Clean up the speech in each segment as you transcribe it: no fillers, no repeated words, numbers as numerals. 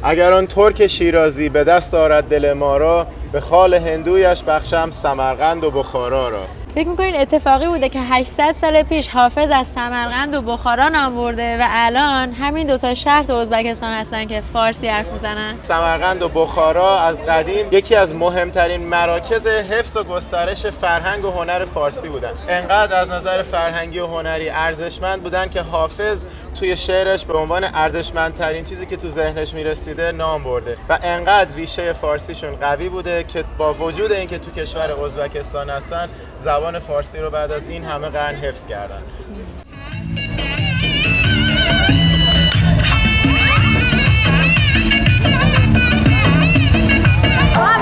اگر آن ترک شیرازی به دست آرد دل ما را، به خال هندویش بخشم سمرقند و بخارا را. فکر میکنین اتفاقی بوده که 800 سال پیش حافظ از سمرقند و بخارا نام برده و الان همین دوتا شهر تو ازبکستان هستن که فارسی حرف میزنن؟ سمرقند و بخارا از قدیم یکی از مهمترین مراکز حفظ و گسترش فرهنگ و هنر فارسی بودن. انقدر از نظر فرهنگی و هنری ارزشمند بودن که حافظ توی شعرش به عنوان ارزشمندترین چیزی که تو ذهنش میرسیده نام برده و انقدر ریشه فارسیشون قوی بوده که با وجود اینکه تو کشور ازبکستان هستن زبان فارسی رو بعد از این همه قرن حفظ کردن.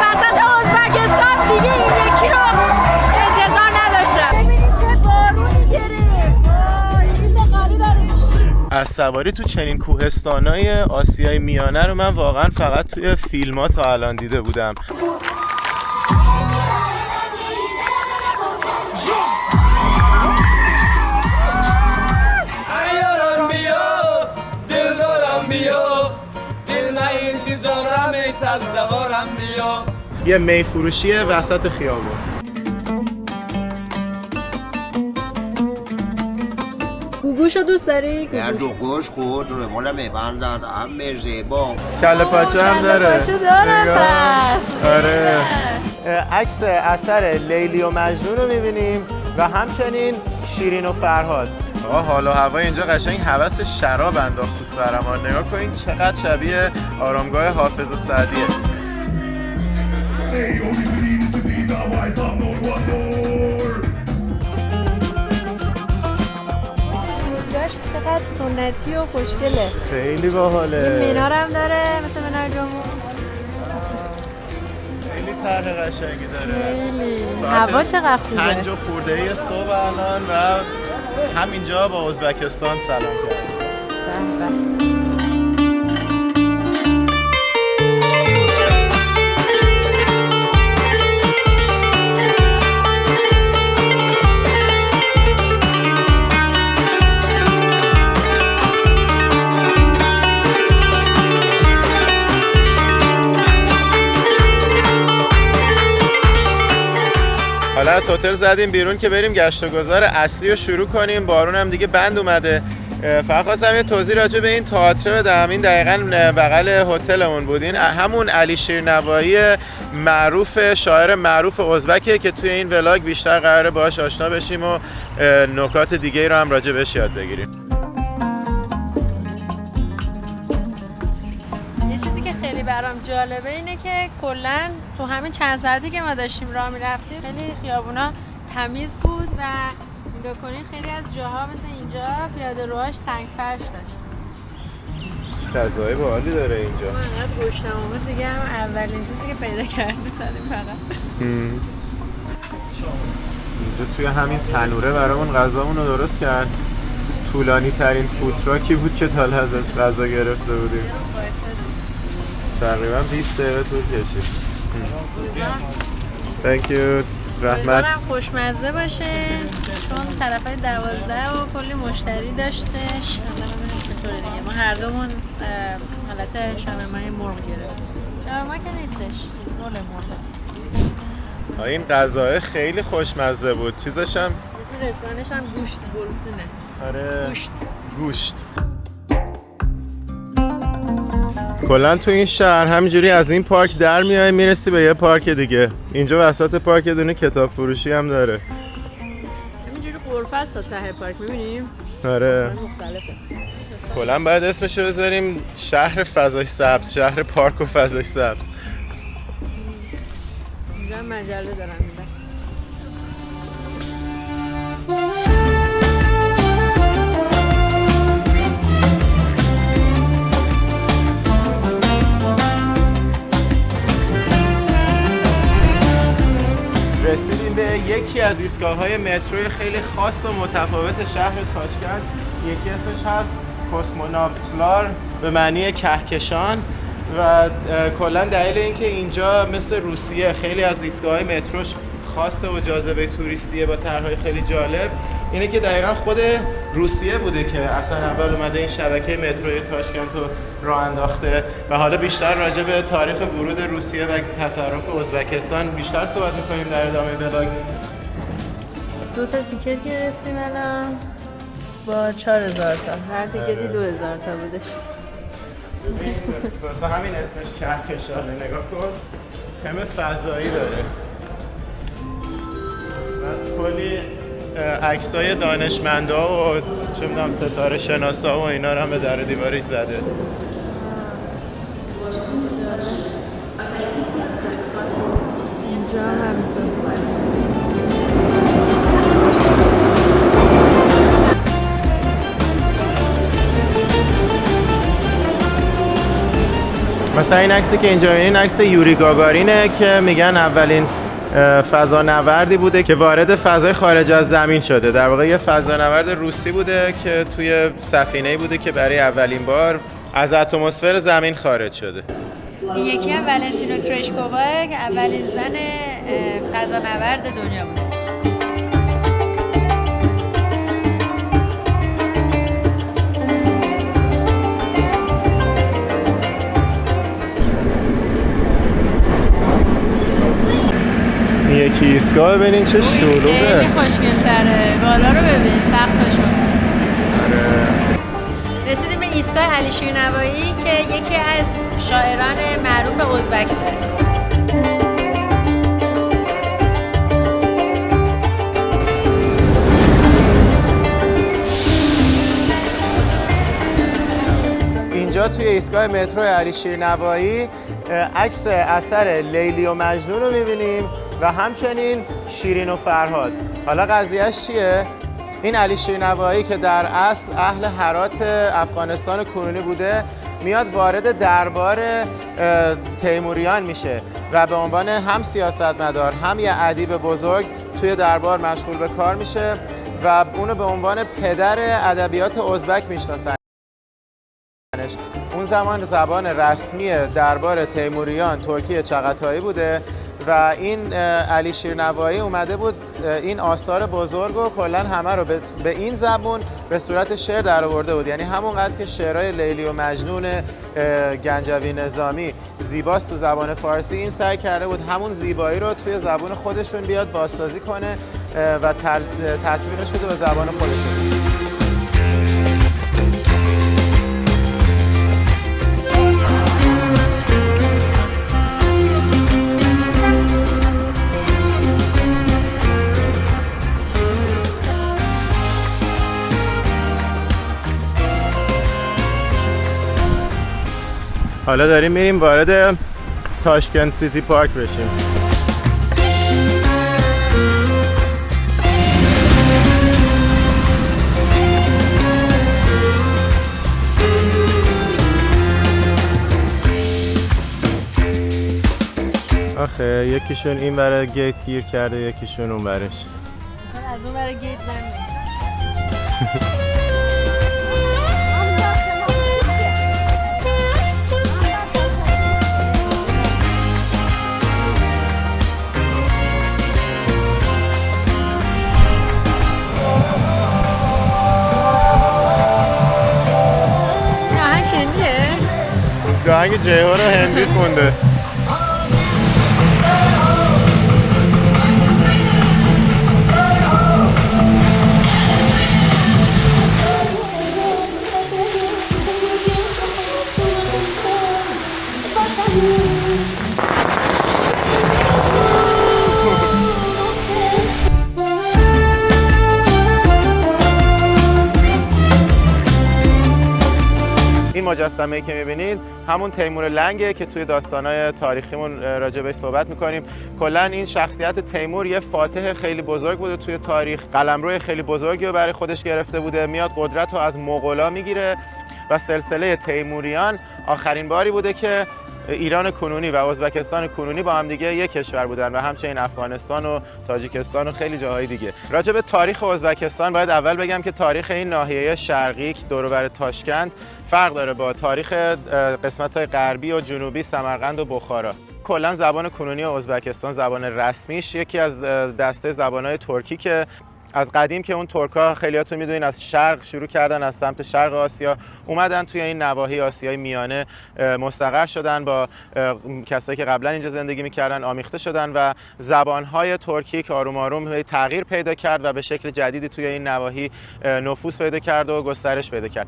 وسط ازبکستان دیگه این یکی رو انتظار نداشتم. ببینید چه بارونی گرفت. این خالی داره میشه. از سواری تو چنین کوهستانای آسیای میانه رو من واقعا فقط توی فیلم‌ها تا الان دیده بودم. یه می فروشی وسط خیابون. گوگوشو دوست داری؟ در دو گوش خود رو مال میبندن هم مرزبا کله پاچه هم داره. پاچه داره پس. آره. عکس اثر لیلی و مجنون رو میبینیم و همچنین شیرین و فرهاد. حال و هوا اینجا قشنگ هوس شراب انداخت تو سرم. نگاه کنین چقدر شبیه آرامگاه حافظ و سعدیه. چقدر سنتی و خوشگله. خیلی باحاله. مینار هم داره مثل مینار جمهور. خیلی طرح قشنگی داره. خیلی. هوا چقدر خوبه. 5 خورده صبح الان و همینجا با ازبکستان سلام کردیم. حالا از هتل زدیم بیرون که بریم گشت و گذار اصلی رو شروع کنیم. بارون هم دیگه بند اومده. فقط خواستم یه توضیح راجع به این تئاتر بدم. این دقیقاً بغل هتلمون بود. این همون علی شیرنوایی معروف، شاعر معروف ازبکه که توی این ولاگ بیشتر قراره باهاش آشنا بشیم و نکات دیگه رو هم راجع بهش یاد بگیریم. یه چیزی که خیلی برام جالبه اینه که کلاً تو همین چند ساعتی که ما داشتیم راه میرفتیم خیلی خیابونا تمیز بود و نگاه کنین خیلی از جاها مثل اینجا پیاده روهاش سنگ فرش داشت. فضای باحالی داره اینجا. ما انقدر گشتم اومد دیگه هم اولین چیزی که پیدا کردیم زدیم فقط. اینجا توی همین تنوره برامون غذامون رو درست کرد. طولانی ترین فودتراکی بود که تا ازش غذا گرفته بودیم. تقریبا 20 دقیقه طول کشید. Thank you. رحمت. امیدوارم خوشمزه باشه چون طرفای 12 و کلی مشتری داشتش. الان ببینیم چطوره دیگه. ما هر دومون حالت شاورمای مرغ گرفتیم. شاورما که نیستش، رول مرغ. این غذا خیلی خوشمزه بود. چیزش هم اسم رستورانش هم گوشت گلسونه. آره. گوشت. کلا تو این شهر همینجوری از این پارک در میای میرسی به یه پارک دیگه. اینجا وسط پارک دونه کتاب فروشی هم داره. همینجوری غرفه است تا ته پارک می‌بینیم. آره. مختلفه. کلا باید اسمشو بذاریم شهر فضای سبز، شهر پارک و فضای سبز. اینجا مجله دارن میدن. رسیدیم به یکی از ایستگاه‌های متروی خیلی خاص و متفاوت شهر تاشکند. یکی اسمش هست کسموناوتلار به معنی کهکشان و کلا دلیل اینکه اینجا مثل روسیه خیلی از ایستگاه‌های متروش خاصه و جاذبه توریستیه با طرح‌های خیلی جالب اینه که دقیقا خود روسیه بوده که اصلا اول اومده این شبکه متروی تاشکند رو راه انداخته و حالا بیشتر راجع به تاریخ ورود روسیه و تصرف ازبکستان بیشتر صحبت می‌کنیم در ادامه ولاگ. 2 تا تیکت گرفتیم الان با 4000 تا، هر تیکتی 2000 تا بودش. واسه همین اسمش کهکشانه. نگاه کن، تم فضایی داره و کلی عکسای دانشمندا و چه می‌دونم ستاره شناسا و اینا رو هم به در دیوارش زده. اینجا هم همینطور. مثلا این عکسی که اینجا می‌بینین عکس یوری گاگارینه که میگن اولین فضانوردی بوده که وارد فضای خارج از زمین شده. در واقع یه فضانورد روسی بوده که توی سفینه‌ای بوده که برای اولین بار از اتمسفر زمین خارج شده. این یکی هم ولنتینا ترشکووا که اولین زن فضانورد دنیا بوده. یکی ایستگاه ببینین چه شلوغه. خیلی خوشگل‌تره. بالا رو ببین، سقفشو. آره. رسیدیم به ایستگاه علی شیرنوایی که یکی از شاعران معروف ازبک بوده. اینجا توی ایستگاه مترو علی شیرنوایی عکس اثر لیلی و مجنون رو می‌بینیم و همچنین شیرین و فرهاد. حالا قضیهش چیه؟ این علی شیرنوایی که در اصل اهل هرات افغانستان کنونی بوده میاد وارد دربار تیموریان میشه و به عنوان هم سیاستمدار هم یه ادیب بزرگ توی دربار مشغول به کار میشه و اونو به عنوان پدر ادبیات ازبک میشناسن. اون زمان زبان رسمی دربار تیموریان ترکی چغتایی بوده و این علی شیرنوایی اومده بود این آثار بزرگ و کلا همه رو به این زبون به صورت شعر در آورده بود. یعنی همونقدر که شعرهای لیلی و مجنون گنجوی نظامی زیباست تو زبان فارسی، این سعی کرده بود همون زیبایی رو توی زبان خودشون بیاد بازسازی کنه و تطبیقش بده به زبان خودشون. حالا داریم میریم وارد تاشکند سیتی پارک بشیم. آخه یکیشون این برای گیت گیر کرده، یکیشون اون برش. از اون برای گیت زن آهنگ جیهون رو هندی خونده. این مجسمه‌ای که می‌بینید همون تیمور لنگه که توی داستان‌های تاریخیمون راجع بهش صحبت می‌کنیم. کلاً این شخصیت تیمور یه فاتح خیلی بزرگ بوده توی تاریخ، قلمرو خیلی بزرگی رو برای خودش گرفته بوده، میاد قدرت رو از مغولا میگیره و سلسله تیموریان آخرین باری بوده که ایران کنونی و ازبکستان کنونی با هم دیگه یک کشور بودن و همچنین افغانستان و تاجیکستان و خیلی جاهای دیگه. راجع به تاریخ ازبکستان باید اول بگم که تاریخ این ناحیه شرقی دور و بر تاشکند فرق داره با تاریخ قسمت‌های غربی و جنوبی سمرقند و بخارا. کلا زبان کنونی ازبکستان زبان رسمیش یکی از دسته زبان‌های ترکی که از قدیم که اون ترک‌ها خیلیاتون میدونین از شرق شروع کردن، از سمت شرق آسیا اومدن توی این نواحی آسیای میانه مستقر شدن، با کسایی که قبلا اینجا زندگی میکردن آمیخته شدن و زبان‌های ترکی که آروم آروم تغییر پیدا کرد و به شکل جدیدی توی این نواحی نفوذ پیدا کرد و گسترش پیدا کرد.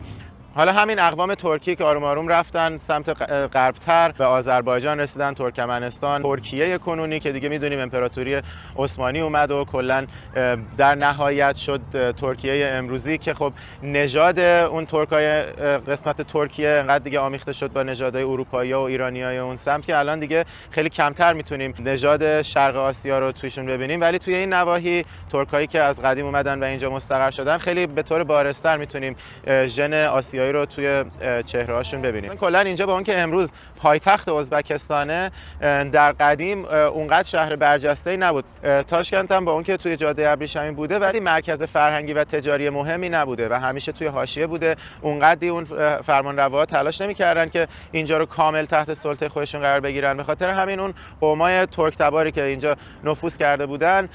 حالا همین اقوام ترکی که آروم آروم رفتن سمت غربتر به آذربایجان رسیدن، ترکمنستان، ترکیه کنونی که دیگه میدونیم امپراتوری عثمانی اومد و کلا در نهایت شد ترکیه امروزی که خب نژاد اون ترکای قسمت ترکیه انقدر دیگه آمیخته شد با نژادهای اروپایی‌ها و ایرانی‌های اون سمت که الان دیگه خیلی کمتر میتونیم نژاد شرق آسیا رو تویشون ببینیم، ولی توی این نواحی ترکایی که از قدیم اومدن و اینجا مستقر شدن خیلی به طور بارزتر میتونیم ژن آسیایی رو توی چهره‌هاشون ببینیم. کلا اینجا با اون که امروز پایتخت ازبکستانه، در قدیم اونقدر شهر برجسته‌ای نبود. تاشکند هم با اون که توی جاده ابریشمی بوده ولی مرکز فرهنگی و تجاری مهمی نبوده و همیشه توی حاشیه بوده. اونقدی اون فرمانرواها تلاش نمی‌کردن که اینجا رو کامل تحت سلطه خودشون قرار بگیرن. به خاطر همین اون قومای ترک تباری که اینجا نفوذ کرده بودن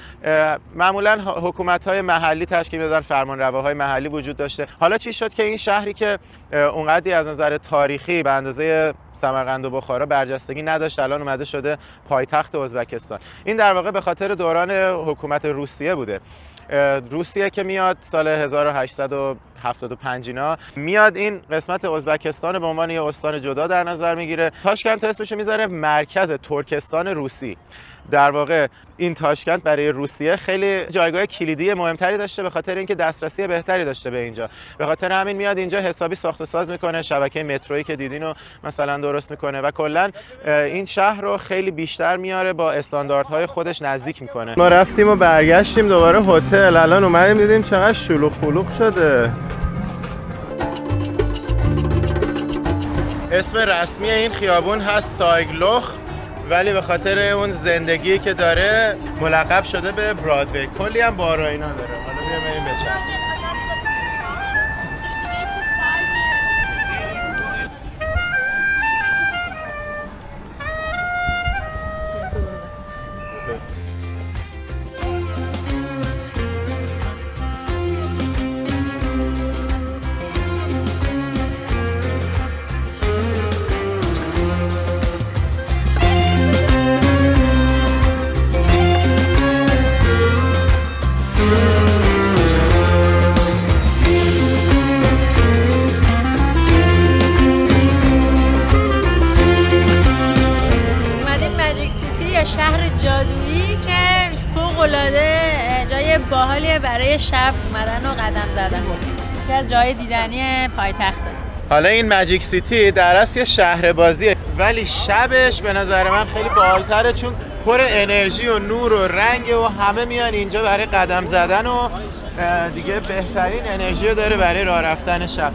معمولاً حکومت‌های محلی تشکیل دادن، فرمانرواهای محلی وجود داشته. حالا چی شد که این شهری که اونقدی از نظر تاریخی به اندازه سمرقند و بخارا برجستگی نداشت الان اومده شده پایتخت ازبکستان؟ این در واقع به خاطر دوران حکومت روسیه بوده. روسیه که میاد سال 1875 اینا میاد این قسمت ازبکستان به عنوان یه استان جدا در نظر میگیره. تاشکند اسمشو میذاره مرکز ترکستان روسی. در واقع این تاشکند برای روسیه خیلی جایگاه کلیدی مهمتری داشته به خاطر اینکه دسترسی بهتری داشته به اینجا. به خاطر همین میاد اینجا حسابی ساخت و ساز میکنه، شبکه مترویی که دیدین رو مثلا درست میکنه و کلا این شهر رو خیلی بیشتر میاره با استانداردهای خودش نزدیک میکنه. ما رفتیم و برگشتیم دوباره هتل، الان اومدیم دیدیم چقدر شلوغ پلوغ شده. اسم رسمی این خیابون هست سایگلوخ، ولی به خاطر اون زندگی که داره ملقب شده به برادوی. کلی هم بارا اینا داره. حالا بیا بریم بچرخیم. شهر جادویی که فوق‌العاده جای باحالیه برای شب اومدن و قدم زدن. یکی از جای دیدنی پایتخته. حالا این ماجیک سیتی در اصل یه شهر بازیه ولی شبش به نظر من خیلی باحال‌تره چون پر انرژی و نور و رنگ و همه میان اینجا برای قدم زدن و دیگه بهترین انرژی رو داره برای راه رفتن شب.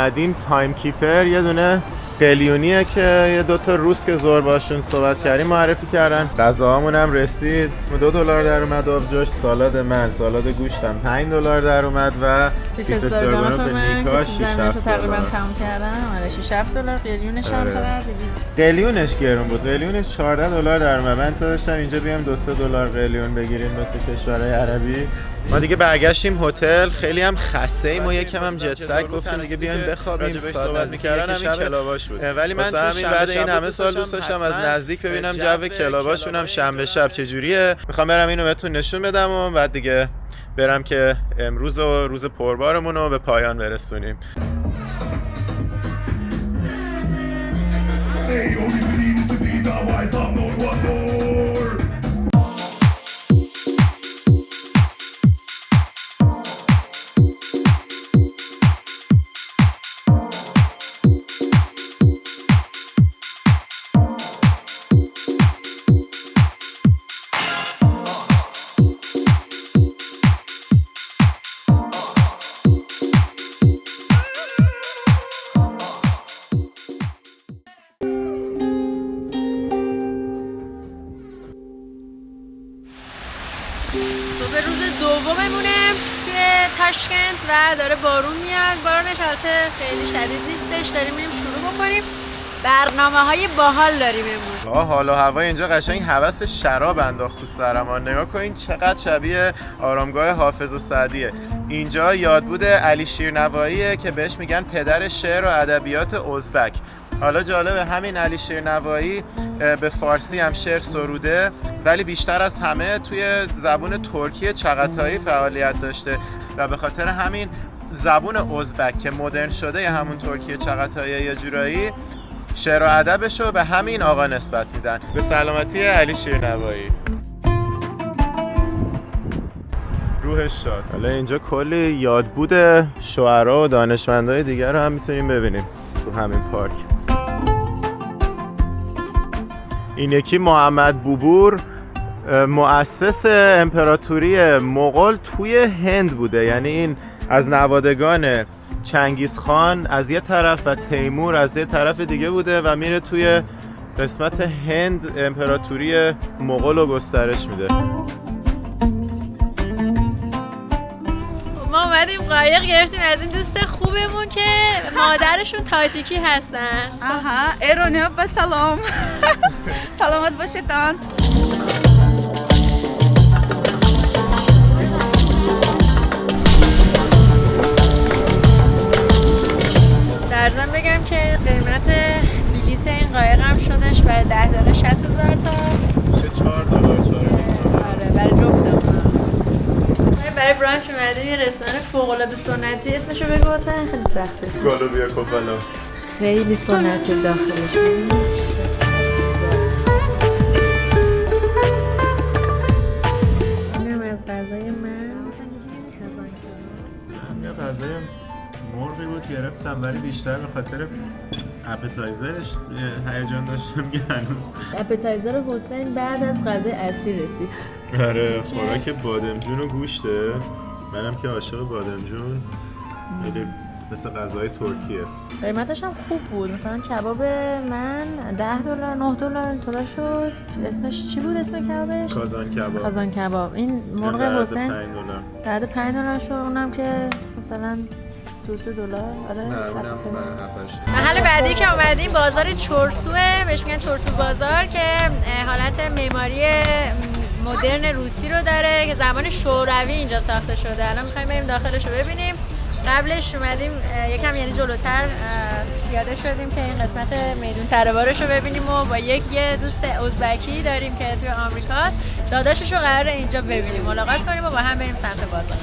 اومدیم تایم کیپر یه دونه قلیونیه که یه دوتا روس که زور باشون صحبت کردیم معرفی کردن. غذاهامون هم رسید، $2 در اومد آبجوش، سالاد من، سالاد گوشتم $5 در اومد و پیف سرگانو به نیکا 6-7 تقریبا تموم کردم. آره 6-7 $. قلیونش هم چقدر؟ 200. قلیونش گرون بود، قلیونش $14 در اومد. من داشتم اینجا بیام $2-3 قلیون بگیریم مثل کشورهای عربی. ما دیگه برگشتیم هتل، خیلی هم خسته ایم و یکم هم جت لگ، گفتیم دیگه بیایم بخوابیم. صحبت می‌کردن همین کلاباش بود، ولی من همین بعد این همه سال دوست داشتم از نزدیک ببینم جو کلاباشون هم شنبه شب چجوریه. میخوام برم اینو بهتون نشون بدم و بعد دیگه برم که امروز و روز پربارمون رو به پایان برسونیم. صبح روز دوممونه توی تاشکند و داره بارون میاد. بارونش البته خیلی شدید نیستش. داریم میریم شروع بکنیم. برنامه‌های باحال داریم امروز. حال و هوا اینجا قشنگ هوس شراب انداخت تو سرم. نگاه کنین چقدر شبیه آرامگاه حافظ و سعدیه. اینجا یادبود علی شیرنواییه که بهش میگن پدر شعر و ادبیات ازبک. حالا جالبه همین علی شیرنوایی به فارسی هم شعر سروده، ولی بیشتر از همه توی زبون ترکی چغتایی فعالیت داشته و به خاطر همین زبون ازبک که مدرن شده یا همون ترکی چغتایی یا جورایی، شعر و ادبشو به همین آقا نسبت میدن. به سلامتی علی شیرنوایی، روحش شاد. حالا اینجا کلی یادبود شعرا و دانشمندای دیگر رو هم میتونیم ببینیم تو همین پارک. این یکی محمد بوبور، مؤسس امپراتوری مغول توی هند بوده. یعنی این از نوادگان چنگیز خان از یه طرف و تیمور از یه طرف دیگه بوده و میره توی قسمت هند امپراتوری مغول رو گسترش میده. ما اومدیم قایق گرفتیم از این دوست خوبمون که مادرشون تاجیکی هستن. آها ایرانیا با سلام. سلامت باشیدان. در ضمن بگم که قیمت بلیت این قایق هم شدش برای 10 دقیقه 60,000 تا. چه $4 آره برای جفتمون. برای برانچ اومدیم یه رستوران فوق‌العاده سنتی، اسمشو بگو حسین. خیلی سخته. گالوبیا کوپالا. خیلی سنتی داخلش. اینم از غذای من. یه غذای مرغی بود گرفتم، ولی بیشتر به خاطر اپتایزرش هیجان داشتم که هنوز. اپتایزر حسین بعد از غذای اصلی رسید. آره خوراک بادمجون و گوشته. منم که عاشق بادمجون، خیلی مثل غذای ترکیه. قیمتش هم خوب بود. مثلا کباب من $10 $9 اینطورا شد. اسمش چی بود اسم کبابش؟ کازان کباب. کازان کباب. این مرغ حسین بعد $5 شد. اونم که مثلا $2-3. آره. محل بعدی که اومدیم بازار چورسوه، بهش میگن چورسو بازار، که حالت معماری مدرن روسی رو داره که زمان شوروی اینجا ساخته شده. الان می‌خوایم بریم داخلش رو ببینیم. قبلش اومدیم یکم یعنی جلوتر پیاده شدیم که این قسمت میدون تره‌بارش رو ببینیم و با یه دوست ازبکی داریم که توی آمریکاست. داداشش رو قراره اینجا ببینیم، ملاقات کنیم و با هم بریم سمت بازار.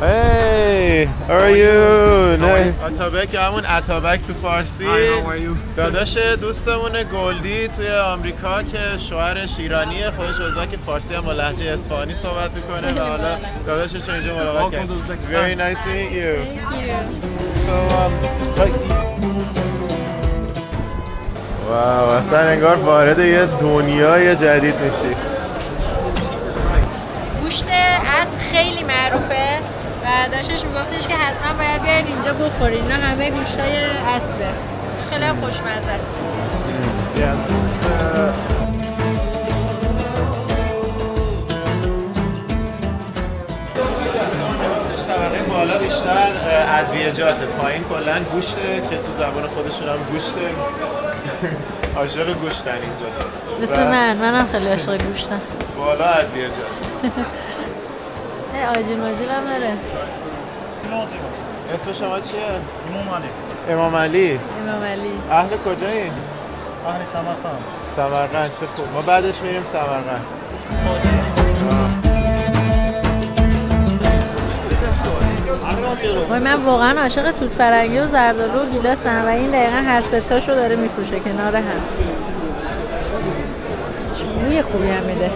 Hey, how are you? نه اتابک، همون اتابک تو فارسی. داداش دوستمون گلدی توی آمریکا که شوهرش ایرانیه، خودش ازبک، فارسی هم با لهجه اصفهانی صحبت میکنه و حالا داداشش اینجا ملاقات کرد. Very nice to meet you. واو، اصلا انگار وارد یه دنیای جدید میشی. گوشت از معروفه و داشتش میگفتش که حتما باید بیاید اینجا بخورین. اینا همه گوشتای اصله. خیلی هم خوشمزه است. طبقه بالا بیشتر ادویه‌جاته، پایین کلا گوشته که تو زبان خودشون هم گوشته. عاشق گوشتن اینجا. مثل منم خیلی عاشق گوشتم. بالا ادویه‌جات. آجیل ماجیل هم داره. اسم شما چیه؟ امام علی. امام علی. امام علی. اهل کجایی؟ اهل سمرقند. سمرقند. چه خوب. ما بعدش میریم سمرقند. وای من واقعا عاشق توت فرنگی و زردآلو و گیلاسم و این دقیقا هر سه تاشو داره میفروشه کنار هم. بوی خوبی هم میده.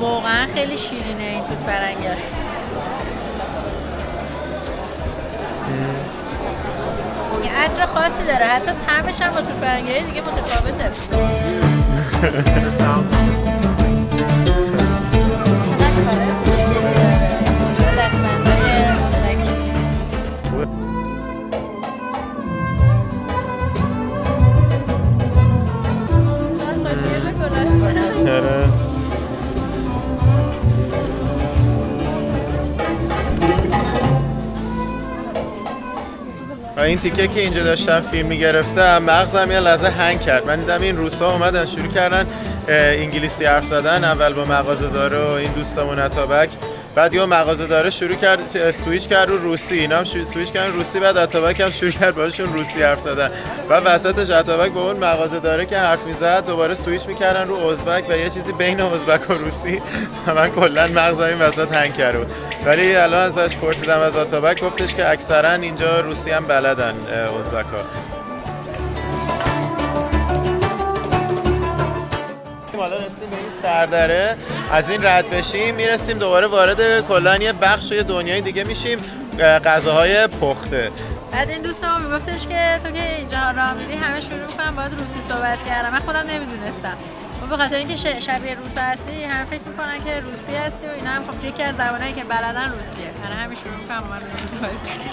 واقعا خیلی شیرینه این توت فرنگی. یه عطر خاصی داره، حتی طعمش هم با توت فرنگی دیگه متفاوته. چقدر کاره خوشگلی داره. دستبندهای مطلقی. چقدر خوشگله گلاش. و این تیکه که اینجا داشتم فیلم میگرفتم مغزم یه لحظه هنگ کرد. من دیدم این روسا اومدن شروع کردن انگلیسی حرف زدن، اول با مغازه‌دار و این دوستمون اتابک، بعد یه مغازه‌دار شروع کرد سویچ کرد رو روسی، اینا هم سویچ کردن روسی، بعد اتابک هم شروع کرد باهاشون روسی حرف زدن و وسطش اتابک با اون مغازه‌داره که حرف میزد دوباره سویچ میکردن رو ازبک و یه چیزی بین ازبک و روسی و من کلا مغزم این وسط هنگ کرد بود. ولی الان ازش پرسیدم از اتابک، گفتش که اکثرا اینجا روسی هم بلدن ازبک‌ها. حالا رسیدیم به این سردره، از این رد بشیم میرسیم دوباره وارد کلا یه بخش و یه دنیای دیگه میشیم، غذاهای پخته. بعد این دوستم میگفتش که تو که اینجا راه میری همه شروع میکنن باید روسی صحبت کردن. من خودم نمیدونستم. و به خاطر اینکه شبیه روس هستی هم فکر میکنن که روسی هستی و اینا هم خب یکی از زبانایی که بلدن روسیه. من همین شروع میکنم با من روسی صحبت کردن.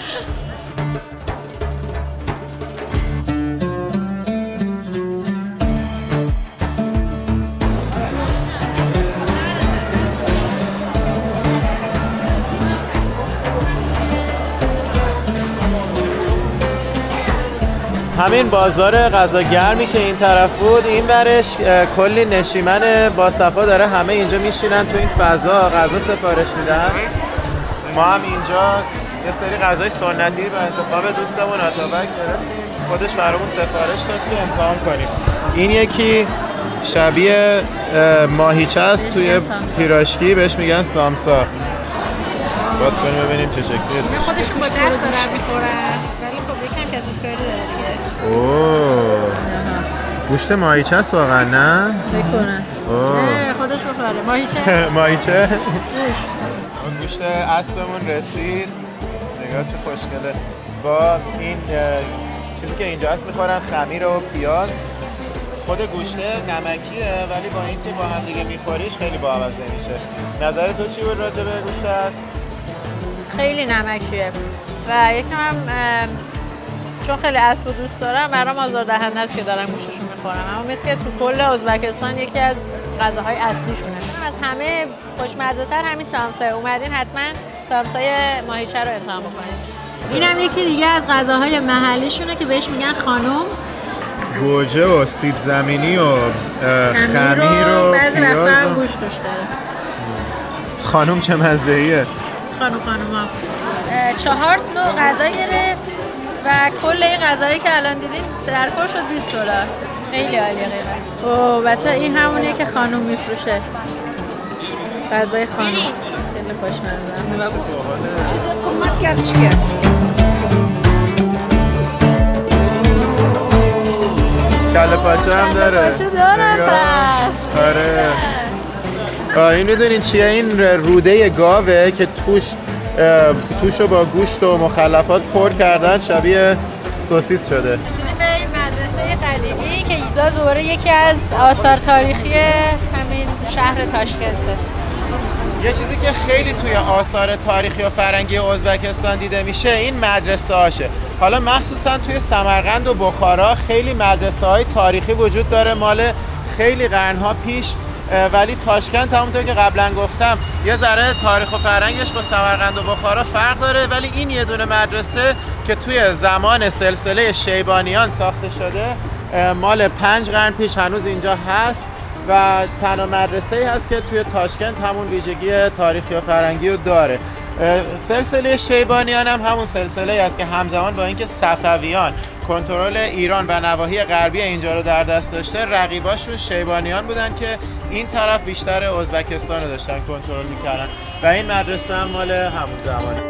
همین بازار غذا گرمی که این طرف بود، این برش کلی نشیمن با صفا داره، همه اینجا میشینن تو این فضا غذا سفارش میدن. ما هم اینجا یه سری غذای سنتی به انتخاب دوستمون اتابک گرفتیم، خودش برامون سفارش داد که امتحان کنیم. این یکی شبیه ماهیچه است توی پیراشکی، بهش میگن سامسا. باز کنیم ببینیم چه شکلیه. اینا خودشون با دست دارن میخورن ولی خب یکم کثیف‌کاری داره دیگه. اوه گوشت ماهیچه است واقعا، نه؟ فکر کنم. نه خودش بخوره. ماهیچه؟ ماهیچه؟ گوشت اسبمون رسید. نگاه چه خوشگله. با این چیزی که اینجا هست میخورن خمیر و پیاز. خود گوشته نمکیه ولی با اینکه با هم دیگه میخوریش خیلی بامزه میشه. نظر تو چی بود راجع به گوشت است؟ خیلی نمکیه و یکم هم چون خیلی اسب و دوست دارم برام آزاردهنده است که دارم گوشتشو میخورم، اما مثل که تو کل ازبکستان یکی از غذاهای اصلیشونه. از همه خوشمزه تر همین سامسای. اومدین حتما سامسای ماهیچه رو امتحان بکنید. اینم یکی دیگه از غذاهای محلیشونه که بهش میگن خانوم. گوجه و سیب زمینی و خمیر و بعضی پیاز وقتا هم و گوشت توش داره. خانوم چه مزه‌ایه. خانوما 4 نوع غذا گرفت و کل این غذایی که الان دیدین در کل شد $20. خیلی عالیه قیمت. اوه بچه این همونیه که خانوم میفروشه. غذای خانوم. خیلی خوشمزه. کله پاچه هم داره. کله پاچه داره پس. آره. این میدونین چیه؟ این روده گاوه که توشو با گوشت و مخلفات پر کردن، شبیه سوسیس شده. این مدرسه قدیمی که ایدا دوباره یکی از آثار تاریخی همین شهر تاشکنته. یه چیزی که خیلی توی آثار تاریخی و فرهنگی ازبکستان دیده میشه این مدرسه هاشه. حالا مخصوصا توی سمرقند و بخارا خیلی مدرسه های تاریخی وجود داره مال خیلی قرنها پیش، ولی تاشکند همونطور که قبلا گفتم یه ذره تاریخ و فرهنگش با سمرقند و بخارا فرق داره، ولی این یه دونه مدرسه که توی زمان سلسله شیبانیان ساخته شده مال 5 قرن پیش هنوز اینجا هست و تنها مدرسه‌ای هست که توی تاشکند همون ویژگی تاریخی و فرهنگی رو داره. سلسله شیبانیان هم همون سلسله‌ای است که همزمان با اینکه صفویان کنترل ایران و نواحی غربی اینجا رو در دست داشته، رقیباشون شیبانیان بودن که این طرف بیشتر ازبکستان رو داشتن کنترل می‌کردن و این مدرسه هم مال همون زمانه.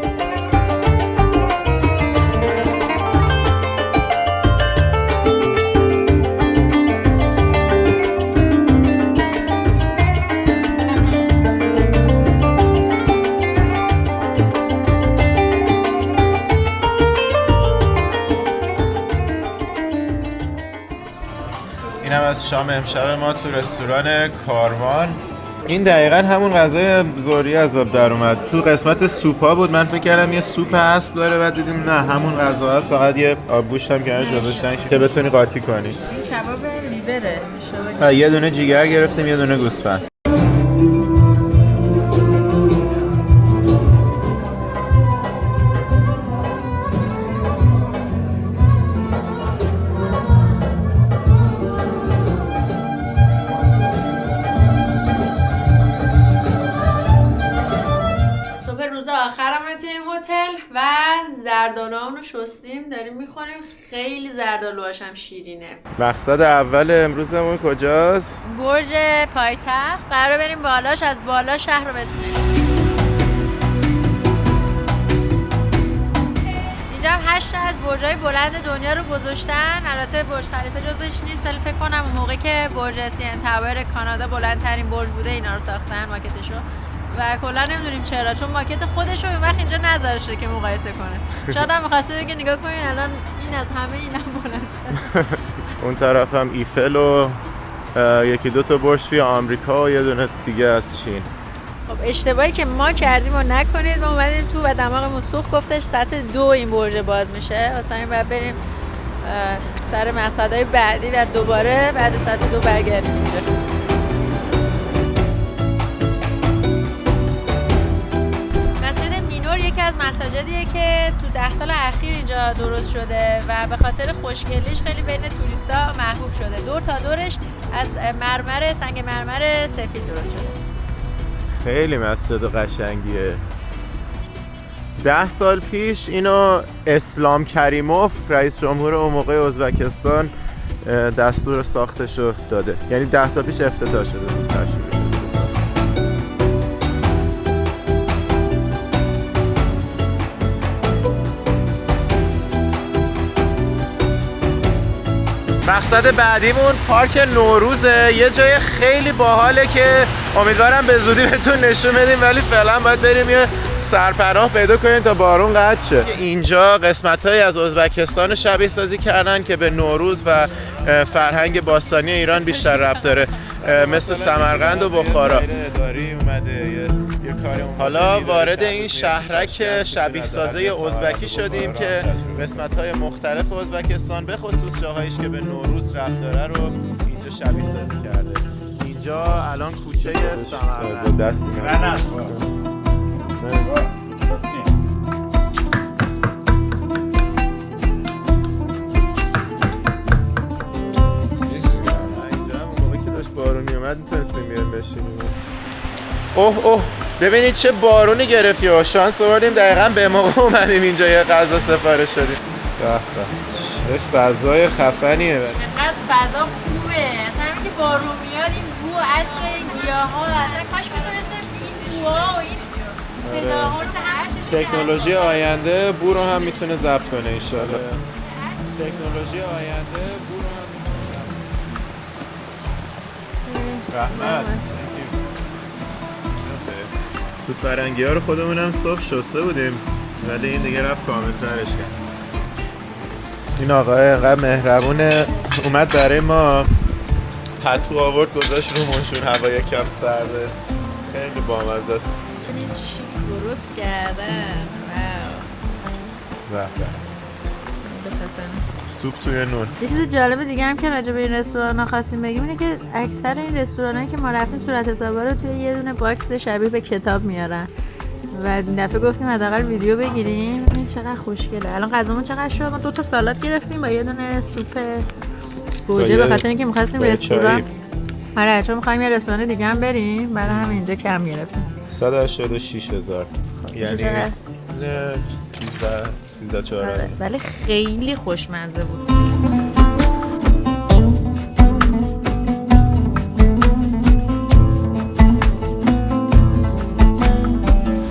اینم از شام امشب ما تو رستوران کاروان. این دقیقاً همون غذای ظهری از آب در اومد. تو قسمت سوپا بود، من فکر کردم یه سوپ اسب داره، بعد دیدیم نه همون غذا هست، فقط یه آب گوشت هم کنارش گذاشتن که بتونی قاطی کنی. این کباب لیوره. یه دونه جیگر گرفتیم، یه دونه گوسفند. آخرمونه توی این هتل و زردالوهامون رو شستیم داریم میخوریم. خیلی زردالوهاش هم شیرینه. مقصد اول امروزمون کجاست؟ برج پایتخت. قراره بریم بالاش، از بالا شهر رو بتونیم. اینجا هم 8 از برج‌های بلند دنیا رو گذاشتن. البته برج خلیفه جزوش نیست، ولی فکر کنم اون موقع که برج CN تاور کانادا بلندترین برج بوده اینا رو ساختن، ماکتشو. و کلا نمیدونیم چرا، چون ماکت خودش رو این وقت اینجا نذاشته که مقایسه کنه. شاید هم می‌خواسته بگه نگاه کنین الان این از همه اینم بلندتره. اون طرف هم ایفل و یکی دو تا برج توی آمریکا و یه دونه دیگه از چین. خب اشتباهی که ما کردیم رو نکنید. ما اومدیم تو و دماغمون سوخت، گفتش ساعت 2 این برج باز میشه، واسه این بعد بریم سر مقصدهای بعدی و دوباره بعد ساعت 2 برگردیم اینجا. یکی از مساجدیه که تو 10 سال اخیر اینجا درست شده و به خاطر خوشگلیش خیلی بین توریستا محبوب شده. دور تا دورش از مرمر، سنگ مرمر سفید درست شده. خیلی مسجد قشنگیه. 10 سال پیش اینو اسلام کریموف رئیس جمهور اون موقع ازبکستان دستور ساختشو داده، یعنی 10 سال پیش افتتاح شده. مقصد بعدیمون پارک نوروزه. یه جای خیلی باحاله که امیدوارم به زودی بهتون نشون بدیم، ولی فعلا باید بریم یه سرپناه پیدا کنیم تا بارون قطع شه. اینجا قسمت‌هایی از ازبکستان رو شبیه سازی کردن که به نوروز و فرهنگ باستانی ایران بیشتر ربط داره، مثل سمرقند و بخارا. حالا وارد این شهرک شبیه سازه ازبکی شدیم که قسمت‌های مختلف ازبکستان به خصوص جاهایش که به نوروز ربط داره رو اینجا شبیه سازی کرده. اینجا الان کوچه سمرقند. بارون میومد میتونستیم بیاریم بشینیم. اوه ببینید چه بارونی گرفت یا شانس آوردیم دقیقاً به موقع اومدیم اینجا یه غذا سفارش شدیم. چه فضای خفنیه. اینقدر فضا خوبه، اصلا همین که بارون میاد این بو عطر این گیاها اصلا کاش میتونستیم این بوها و این صداها رو همه تکنولوژی آینده بو رو هم میتونه ضبط کنه ان شاءالله. تکنولوژی آینده بو رو هم رحمت. تو فرنگی ها رو خودمون هم صبح شسته بودیم، ولی این دیگه رفت کامل ترش کرد. این آقای اینقدر مهربونه، اومد برای ما پتو آورد گذاشت رو منشون، هوا یکم سرده. خیلی بامزه است. ببینید چی درست کردن. واو. سوپ توی نون. یه چیز جالب دیگه هم که راجع به این رستوران خواستیم بگیم اینه که اکثر این رستورانایی که ما رفتیم صورت حسابا رو توی یه دونه باکس شبیه به کتاب میارن و این دفعه گفتیم حداقل ویدیو بگیریم. این چقدر خوشگله. الان غذامون چقدر شد؟ ما 2 تا سالاد گرفتیم با یه دونه سوپ گوجه به خاطر اینکه می‌خواستیم رستوران. آره چون می‌خوایم یه رستوران دیگه هم بریم، برای همین اینجا کم گرفتیم. 186,000 یعنی 13 آره. ولی خیلی خوشمزه بود.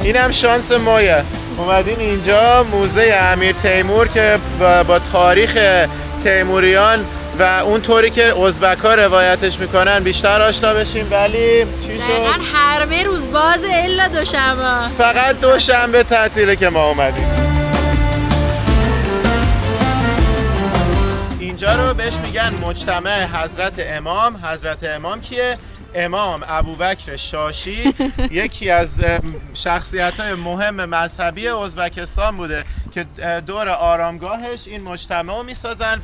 اینم شانس مایه. اومدیم اینجا موزه امیر تیمور که با تاریخ تیموریان و اون طوری که ازبک‌ها روایتش میکنن بیشتر آشنا بشیم. ولی چی شد؟ دقیقاً هر روز باز الا دوشنبه. فقط دوشنبه تعطیله که ما اومدیم. اینجا رو بهش میگن مجتمع حضرت امام. حضرت امام کیه؟ امام ابوبکر شاشی یکی از شخصیت‌های مهم مذهبی ازبکستان بوده که دور آرامگاهش این مجتمع رو میسازن.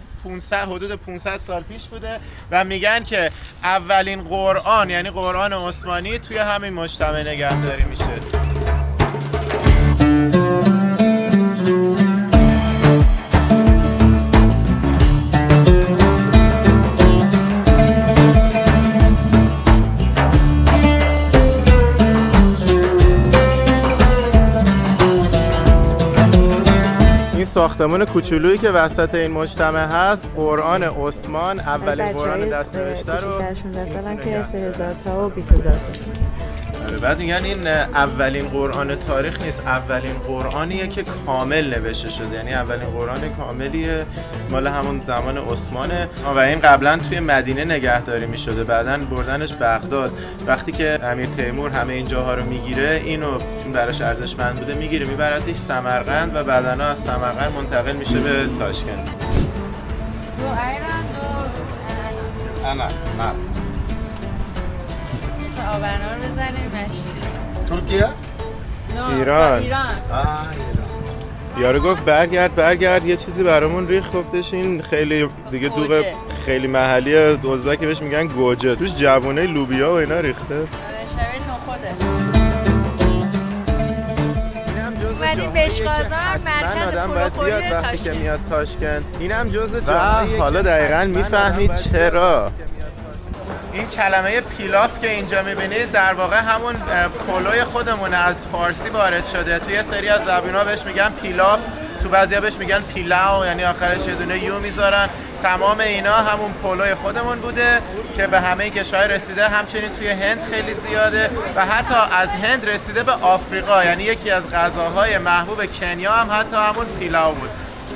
حدود 500 سال پیش بوده و میگن که اولین قرآن یعنی قرآن عثمانی توی همین مجتمع نگهداری میشه. ساختمان کوچولویی که وسط این مجتمع هست قرآن عثمان اولین قرآن دست‌نوشته رو 16 سالن که 3000 تا و 20000 تا. بعد میگن این اولین قرآن تاریخ نیست، اولین قرآنیه که کامل نوشته شده، یعنی اولین قرآن کاملیه مال همون زمان عثمانه و این قبلا توی مدینه نگهداری میشده، بعدن بردنش بغداد. وقتی که امیر تیمور همه این جاها رو میگیره اینو چون براش ارزشمند بوده میگیره میبردش سمرقند و بعدن از سمرقند منتقل میشه به تاشکند. دو ایران دو نه آبنا رو بزنیم مشتی. ترکیه؟ ایران. ایران. یارو گفت برگرد یه چیزی برامون ریخ، گفتش این خیلی دیگه دوغ خیلی محلی ازبکی بهش میگن گوجه، توش جوونه لوبیا و اینا ریخته. شبیه نخوده. اومدیم بشقازان مرکز پلوخوری وقتی که میاد تاشکند. اینم جزء جامعه. حالا دقیقاً میفهمید چرا. این کلمه پیلاف که اینجا میبینید در واقع همون پلوی خودمونه، از فارسی وارد شده. توی سری از زبون‌ها بهش میگن پیلاف، تو بعضیا بهش میگن پیلاو، یعنی آخرش یه دونه یو میذارن. تمام اینا همون پلوی خودمون بوده که به همه کشورها رسیده. همچنین توی هند خیلی زیاده و حتی از هند رسیده به آفریقا، یعنی یکی از غذاهای محبوب کنیا هم حتی همون پیلاو بود.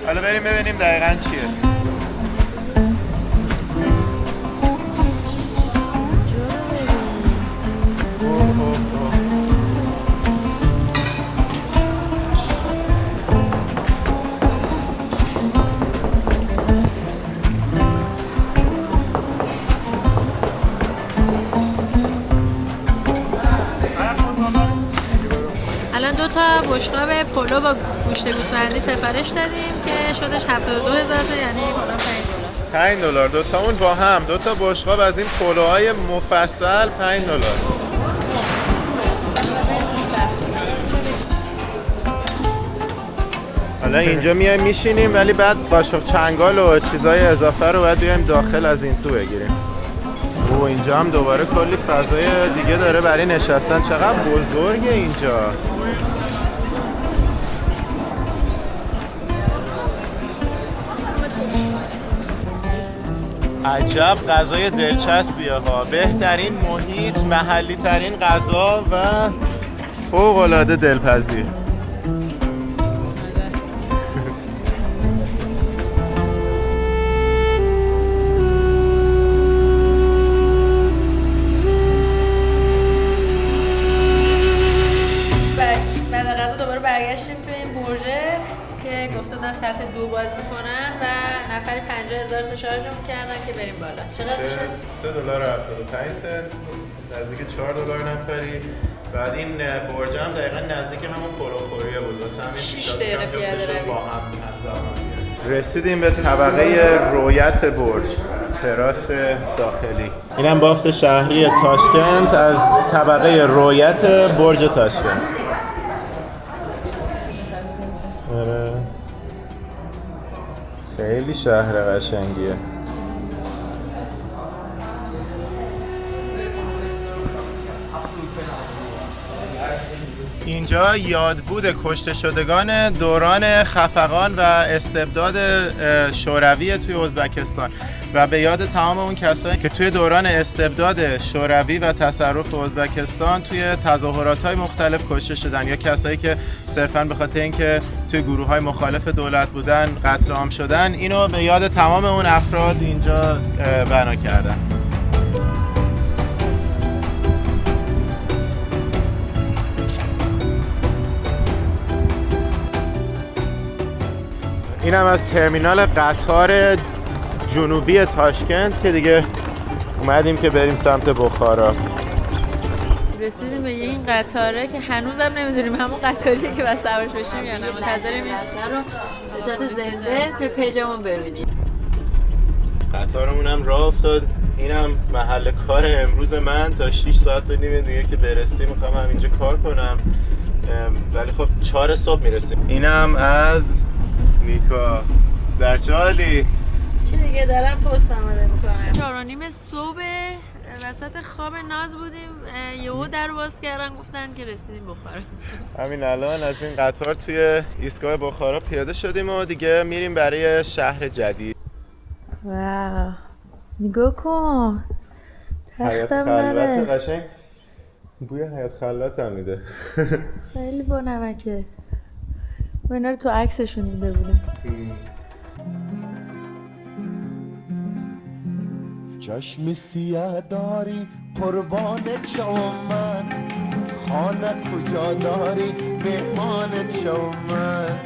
حالا بریم ببینیم دقیقاً چیه. الان 2 تا بشقاب پلو با گوشت گوسفندی سفارش دادیم که شدش 72,000 تا، یعنی کلا $5. $5 دوتامون با هم 2 تا بشقاب از این پلوهای مفصل $5. حالا اینجا میایم میشینیم ولی بعد قاشق چنگال و چیزای اضافه رو باید بیایم داخل از این تو بگیریم. و اینجا هم دوباره کلی فضای دیگه داره برای نشستن. چقدر بزرگه اینجا. عجب غذای دلچسبیه ها، بهترین محیط، محلی ترین غذا و فوق العاده دلپذیر. برگشتیم توی این برجه که گفتن ساعت 2 باز میکنن و نفری 50,000 تا شارژ میکردن که بریم بالا. چقدر میشه؟ $3.75 نزدیک $4 نفری بعد این برج هم دقیقا نزدیک همون پلوخوریه بود، واسه همین 6 دقیقه پیاده روی. با هم همزمان. رسیدیم به طبقه رویت برج، تراس داخلی. اینم بافت شهری تاشکند از طبقه رویت برج تاشکند. آره. خیلی شهر قشنگیه. اینجا یادبود کشته شدگان دوران خفقان و استبداد شوروی توی ازبکستان و به یاد تمام اون کسایی که توی دوران استبداد شوروی و تصرف ازبکستان توی تظاهرات‌های مختلف کشته شدن یا کسایی که صرفاً به خاطر اینکه توی گروه‌های مخالف دولت بودن قتل عام شدن، اینو به یاد تمام اون افراد اینجا بنا کردن. اینم از ترمینال قطار جنوبی تاشکند که دیگه اومدیم که بریم سمت بخارا. رسیدیم به این قطاره که هنوزم نمیدونیم همون قطاریه که بس سوارش بشیم یا نه. منتظریم این اثر رو به صورت زنده توی پیجمون ببینیم. قطارمون هم راه افتاد. اینم محل کار امروز من تا 6 ساعت و نیم دیگه که برسیم میخوام همینجا کار کنم، ولی خب 4 صبح میرسیم. اینم از نیکا. در چه حالی؟ چی دیگه دارم پست آماده میکنم. 4:30 صبح وسط خواب ناز بودیم، یهو در باز کردن گفتن که رسیدیم بخارا. همین الان از این قطار توی ایستگاه بخارا پیاده شدیم و دیگه میریم برای شهر جدید. واو نگاه کن، حیات تختم خلوت داره. قشنگ بوی حیات خلوت هم میده. خیلی با نمکه. و اینا رو تو عکسشون دیده بودم. چشم سیاه داری قربانت شوم من، خانه کجا داری مهمانت شوم من،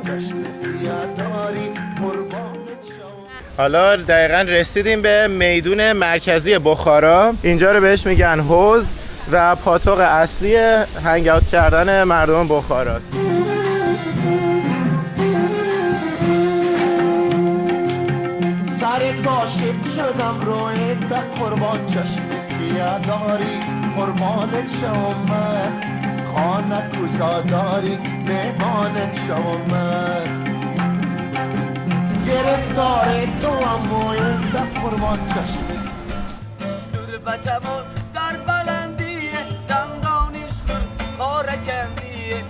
چشم سیاه داری قربانت شوم. حالا دقیقاً رسیدیم به میدون مرکزی بخارا. اینجا رو بهش میگن حوض و پاتوق اصلی هنگ اوت کردن مردم بخاراست. سرت عاشق شدم رویت به قربان، چشم سیاه داری قربانت شوم من، خانه کجا داری مهمانت شوم من، گرفتار تو هم رویت به قربان چشم. استور بچمو در بلندیه، دندانی استور خارکندیه،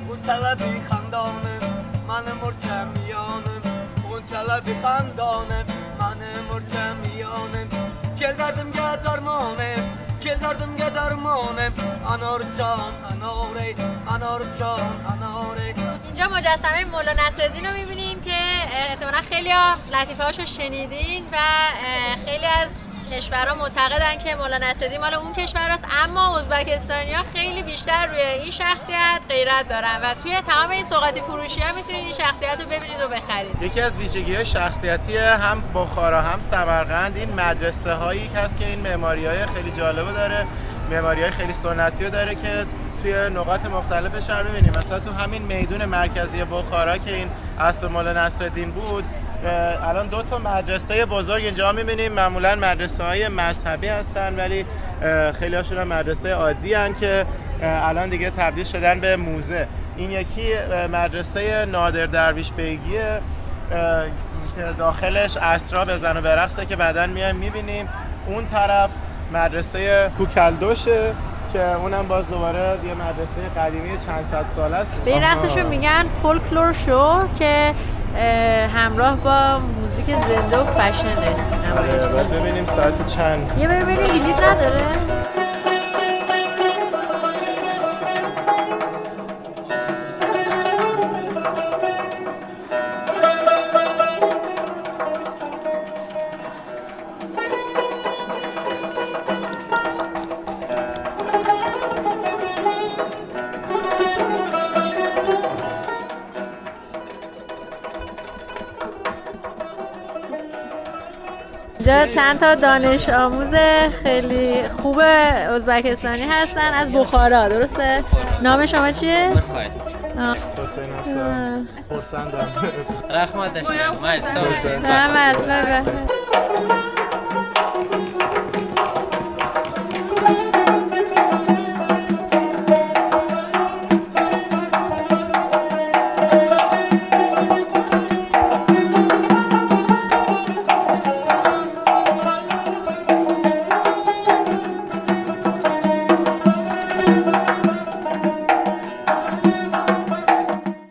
اون طلبی خندانه من مرچمیانم، اون طلبی خندانه من مرچمیانم، گل دردم گه درمانم، گل دردم گه درمانم، انار جان اناره، انار جان اناره. اینجا مجسمه مولا نصرالدین رو میبینیم که احتمالا خیلی ها لطیفه هاشو شنیدین و خیلی از کشورها معتقدن که مولا نصرالدین مال اون کشور است، اما ازبکستانی‌ها خیلی بیشتر روی این شخصیت غیرت دارن و توی تمام این سوغاتی فروشی ها میتونید این شخصیت رو ببینید و بخرید. یکی از ویژگی‌های شخصیتی هم بخارا هم سمرقند این مدرسه هایی هست که این معماری‌های خیلی جالبه داره، معماری‌های خیلی سنتی رو داره که توی نقاط مختلف شهر ببینیم. مثلا تو همین میدون مرکزی بخارا که این اسب مولا نصرالدین بود، الان 2 تا مدرسه بزرگ اینجا می‌بینیم. معمولاً مدرسه‌های مذهبی هستن ولی خیلی هاشون هم مدرسه عادی هستن که الان دیگه تبدیل شدن به موزه. این یکی مدرسه نادر درویش بیگیه که داخلش اسرا بزن و برقصه که بعداً میایم می‌بینیم. اون طرف مدرسه کوکلدوشه که اونم باز دوباره یه مدرسه قدیمی چند صد ساله است. به این رقصشون میگن فولکلور شو که همراه با موزیک زنده و فشنه نمایش. باید ببینیم ساعت چند. یه ببینیم بلیط نداره؟ اینجا چند تا دانش آموز خیلی خوب ازبکستانی هستن از بخارا، درسته؟ نام شما چیه؟ حسین هستم. خرسندم. رحمت داشتم. رحمت.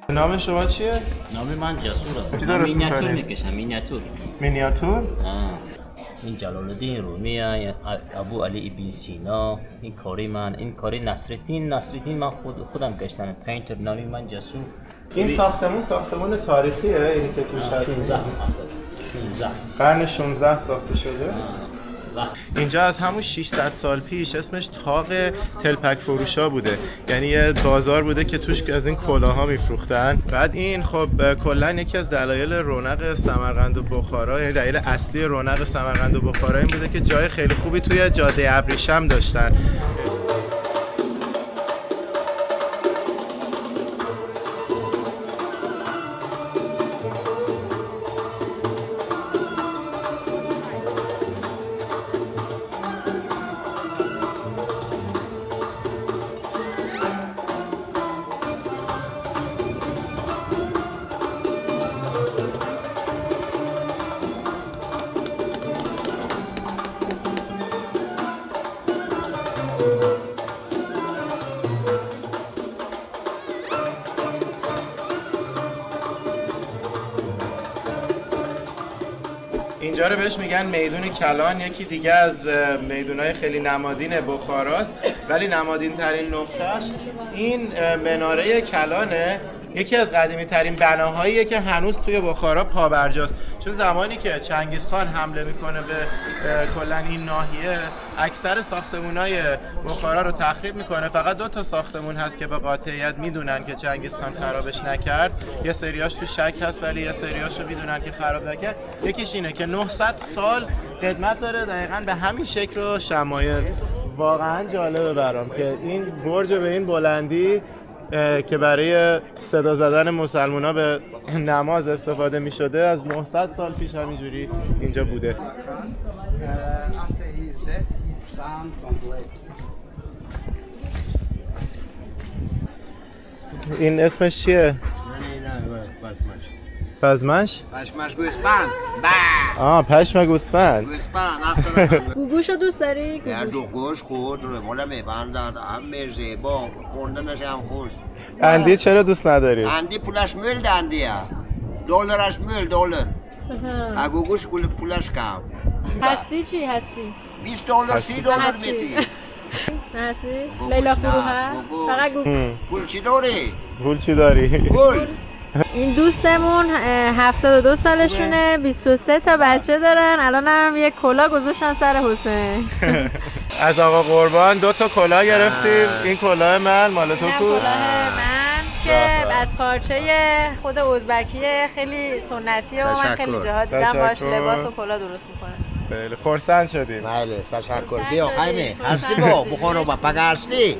نام شما چیه؟ نام من جسور است. چی درست مینیاتور می‌کنی؟ میکشم، مینیاتور. مینیاتور؟ این جلال الدین رومی، ابو علی ابن سینا، این کاری من، این کاری نصرالدین من خودم کشتم. پینتر. نامی من جسور. این ساختمون تاریخیه اینی که توش هست. 16 قرن 16 ساخته شده. اینجا از همون 600 سال پیش اسمش طاق تلپک فروشا بوده، یعنی یه بازار بوده که توش از این کلاها میفروختن. بعد این خب کلا یکی از دلایل رونق سمرقند و بخارا، یعنی دلیل اصلی رونق سمرقند و بخارا این بوده که جای خیلی خوبی توی جاده ابریشم داشتن. اینجا رو بهش میگن میدون کلان، یکی دیگه از میدونای خیلی نمادین بخاراست، ولی نمادین ترین نقطهش این مناره کلانه. یکی از قدیمی ترین بناهاییه که هنوز توی بخارا پابرجاست، چون زمانی که چنگیزخان حمله میکنه به کلا این ناحیه اکثر ساختمونای بخارا رو تخریب میکنه. فقط 2 تا ساختمون هست که به قاطعیت میدونن که چنگیزخان خرابش نکرد، یه سریاش تو شک هست ولی یه سریاشو میدونن که خراب نکرد. یکیش اینه که 900 سال خدمت داره دقیقاً به همین شکل و شمایل. واقعا جالبه برام که این برج به این بلندی که برای صدا زدن مسلمونا به نماز استفاده می شده از 900 سال پیش همینجوری اینجا بوده. این اسمش چیه؟ پزمش؟ پشمش گوسفند. پشم گوسفند. گوگوشو دوست داری؟ دو گوش خود رو مولا میبندن، هم زیبا، خوندنش هم خوش. اندی چرا دوست نداری؟ اندی پولش مل اندیه، دلارش مل دلار. گوگوش پولش کم. هستی چی هستی؟ 20 دلار 30 دلار میتی. هستی؟ لیلا فروها؟ فقط پول چی داری؟ پول چی داری؟ پول. این دوستمون 72 سالشونه، 23 تا بچه دارن. الان هم یک کلاه گذاشتن سر حسین. از آقا قربان 2 تا کلاه گرفتیم. این کلاه من مال تو کو؟ کلاه من که از پارچه خود ازبکیه، خیلی سنتیه و من خیلی جاها دیدم باش لباس و کلاه درست میکنن. خیلی خرسند شدیم. بله تشکر. بیا خیمه هستی با بخورو با پگا هستی؟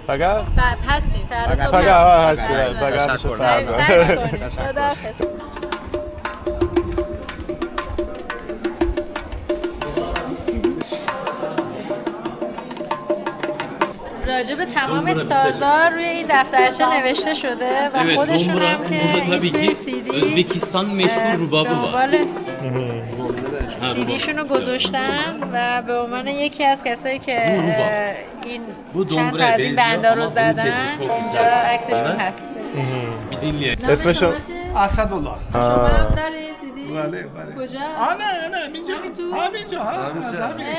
پگا هستیم فردا پگا هستی. پگا تشکر. خداحافظ. راجع به تمام سازار روی این دفترچه نوشته شده و خودشون هم که این توی CD ازبکستان مشهور روبابو سیدیشون رو گذاشتن و به عنوان یکی از کسایی که این چند تا از این بندا رو زدن اینجا عکسشون هست. اسمشون اسدالله. شما هم داری سیدی؟ بله بله. کجا؟ نه همینجا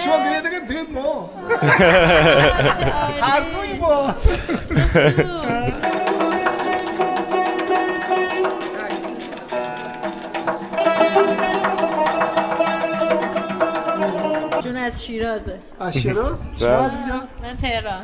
شما بیاید دیگه توی ما هر دوی ما. جون از شیرازه. از شیراز؟ شما از کجا؟ من تهران.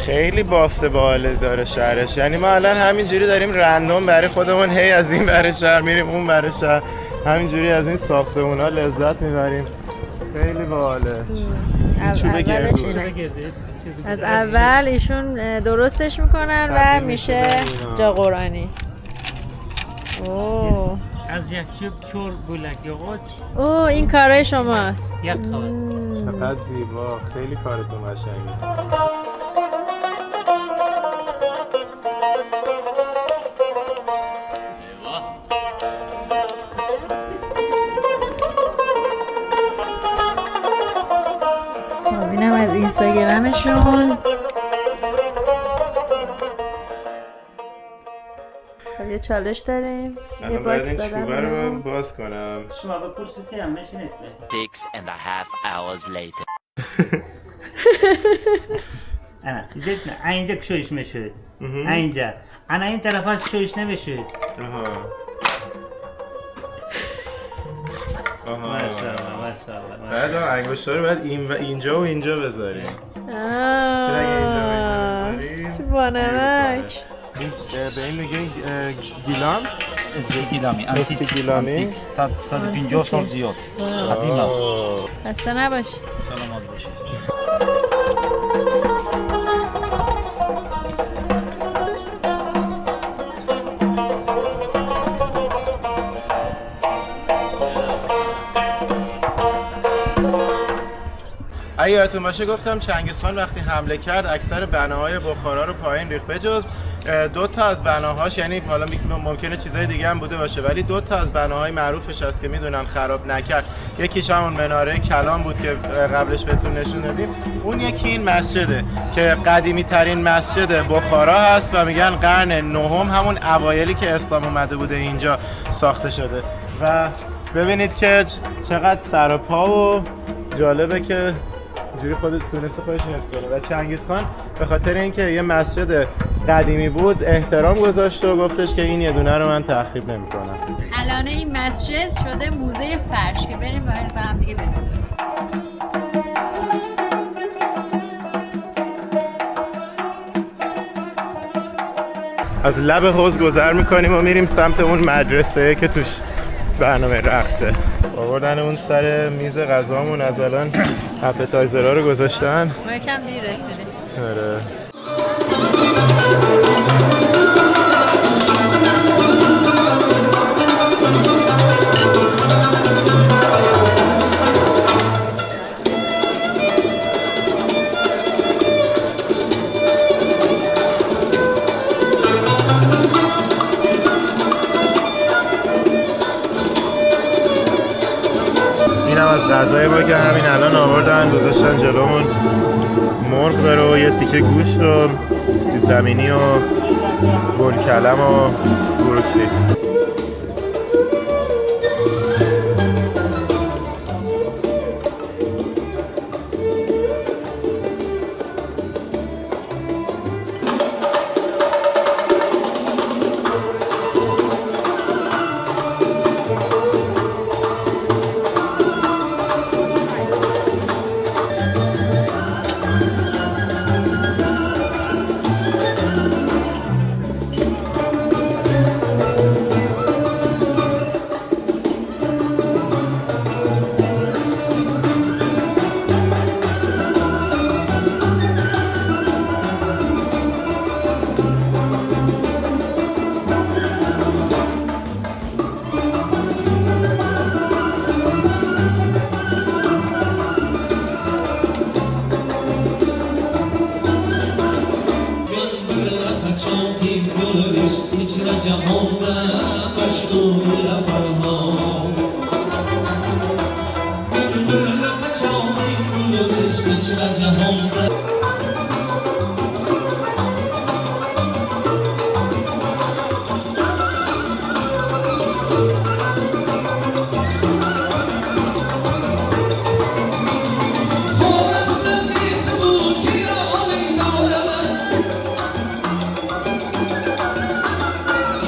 خیلی بافت باحال داره شهرش، یعنی ما الان همینجوری داریم رندوم برای خودمون هی از این ور شهر میریم اون ور شهر، همینجوری از این ساختمونا لذت میبریم. خیلی باحاله. چوب گردو از اول ایشون درستش میکنن و میشه جا قرآنی. اوه از یک چوب چور بولک یغوز. اوه این کارای شماست. یک کار. چقدر زیبا، خیلی کارتون قشنگه. اینم از اینستاگرامشون. یه چالش داریم. الان باید این چوبه رو باز کنم. شما بپرسید هم نشینید. 6.5 hours later. انا دیدید نه اینجا کشویش میشود. اینجا. انا این طرف کشویش نمیشود. ماشاءالله. بعد انگشتا رو باید اینجا و اینجا بذاریم. چرا اگه اینجا و اینجا بذاریم؟ چه بانمک. به این میگه گیلام؟ اسکی گیلامی. اسکی گیلامی؟ 150 سال زیاد. قدیم است. خسته نباشی. سلامت باشی. اگه یادتون باشه گفتم چنگیزخان وقتی حمله کرد اکثر بناهای بخارا رو پایین ریخت، بجز 2 تا از بناهاش، یعنی حالا ممکنه چیزای دیگه هم بوده باشه ولی 2 تا از بناهای معروفش هست که میدونن خراب نکرد. یکیش همون مناره کلام بود که قبلش بهتون نشون دادیم، اون یکی این مسجده که قدیمی ترین مسجد بخارا هست و میگن قرن نهم همون اوایلی که اسلام اومده بوده اینجا ساخته شده. و ببینید که چقدر سر و پا و جالبه که اینجوری خودت تونسته خودش حفظ کنه. و چنگیزخان به خاطر اینکه یه مسجد قدیمی بود احترام گذاشت و گفتش که این یه دونه رو من تخریب نمی‌کنم. الان این مسجد شده موزه فرش که بریم با هم دیگه ببینیم. از لب حوض گذر میکنیم و میریم سمت اون مدرسه که توش برنامه رقصه. آوردن اون سر میز غذامون، از الان اپتایزرها رو گذاشتن. ما یکم دیر رسیدیم. آره. اینم از غذای ما که همین الان آوردن گذاشتن جلومون. مرغ داره و یه تیکه گوشت و سیب زمینی و گلکلم و بروکلی.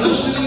Yaşlı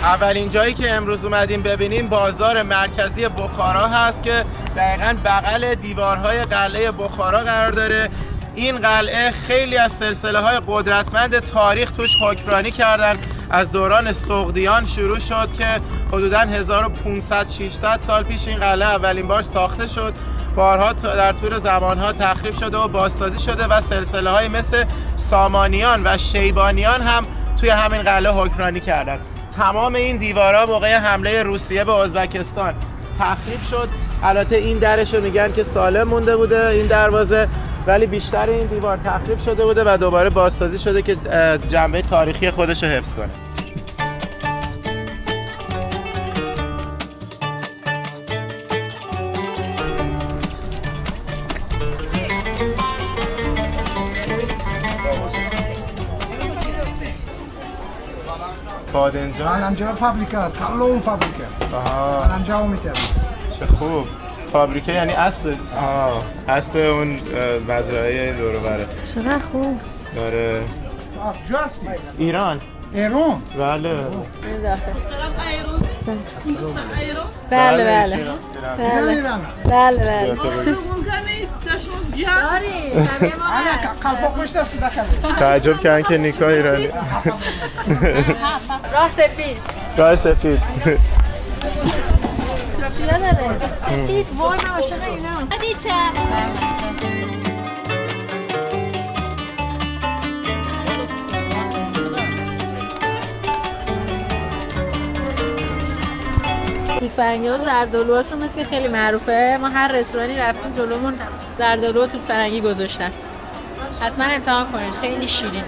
اولین جایی که امروز اومدیم ببینیم بازار مرکزی بخارا هست که دقیقاً بغل دیوارهای قلعه بخارا قرار داره. این قلعه خیلی از سلسله‌های قدرتمند تاریخ توش حکمرانی کردن. از دوران سغدیان شروع شد که حدوداً 1500-600 سال پیش این قلعه اولین بار ساخته شد. بارها در طول زمانها تخریب شده و بازسازی شده و سلسله‌های مثل سامانیان و شیبانیان هم توی همین قلعه حکمرانی کردن. تمام این دیوارها موقع حمله روسیه به ازبکستان تخریب شد. البته این درش رو میگن که سالم مونده بوده این دروازه، ولی بیشتر این دیوار تخریب شده بوده و دوباره بازسازی شده که جنبه تاریخی خودش رو حفظ کنه. بادنجان اینجا فابریکه است، کلون فابریکه. من اینجا میتونم. چه خوب. فابریکه یعنی اصل اون مزرعه دور و بره. چقدر خوب. داره. از جاستی؟ ایران. ایران؟ بله. بله بله. بله. تعجب کردن که نیکا ایرانی. راه سفید. راه سفید. چیا داره؟ سفید. وای من عاشق اینا. هدیچه. توت فرنگی ها زردآلوهاشون مثل خیلی معروفه. ما هر رستورانی رفتیم جلومون زردآلو و توت فرنگی گذاشتن. حتما امتحان کنید، خیلی شیرینه.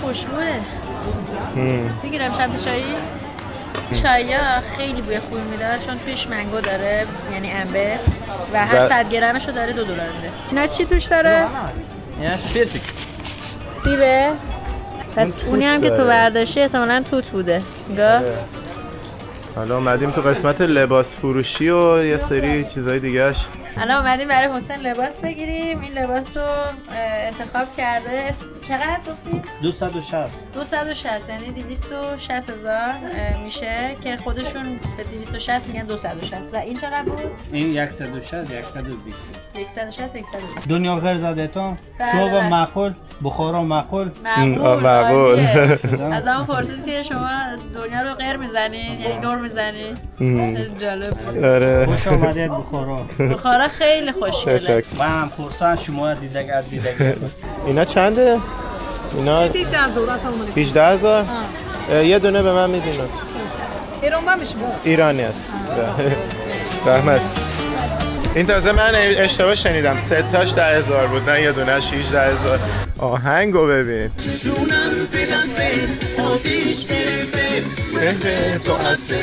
خوشبوه. بگیرم چند چایی؟ چایا خیلی بوی خوبی میداد چون توش منگو داره، یعنی انبه، و هر 100 گرمشو داره $2 میده. نه چی توش داره؟ یعنی پرسیک. سیبه؟ پس اونی هم که تو برداشتی احتمالاً توت بوده. نگاه. حالا اومدیم تو قسمت لباس فروشی و یه سری چیزای دیگه‌اش. الان اومدیم برای حسین لباس بگیریم. این لباس رو انتخاب کرده. چقدر گفتید؟ 260 یعنی 260,000 میشه که خودشون به 260 میگن 260. و این چقدر بود؟ این 160 120. 160 120. دنیا غیر زدتون شما با معقول بخارا معقول معقول. از همون پرسید که شما دنیا رو غیر میزنید یعنی دور میزنید. جالب. آره. خوش آمدید بخارا. بخارا خیلی خوشگله. من خرسان شما دیدگان. اینا چنده؟ اینا 18,000. یه دونه به من میدین لطفا. ایرانی است. رحمت. این تازه من اشتباه شنیدم، 3 تاش 10,000 بود، نه یه دونه‌اش 18,000. آهنگو ببین. جونم زیدسته آتیش گرفته تو هسته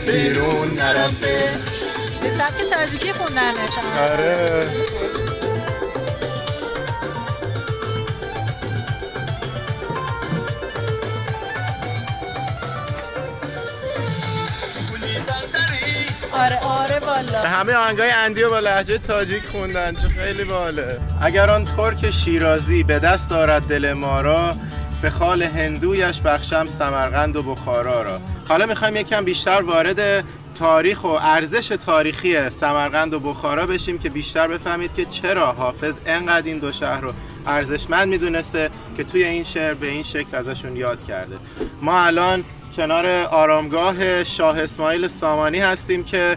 بیرون نرفته. به سبک تاجیکی خوندنش. آره. آره بالا. همه آهنگای اندیو با لهجه تاجیک خوندن، چه خیلی باله. اگر آن ترک شیرازی به دست دارد دل ما را، به خال هندویش بخشم سمرقند و بخارا را. حالا میخوایم یکم بیشتر وارد تاریخ و ارزش تاریخی سمرقند و بخارا بشیم که بیشتر بفهمید که چرا حافظ انقدر این دو شهر رو ارزشمند میدونسته که توی این شعر به این شکل ازشون یاد کرده. ما الان کنار آرامگاه شاه اسماعیل سامانی هستیم که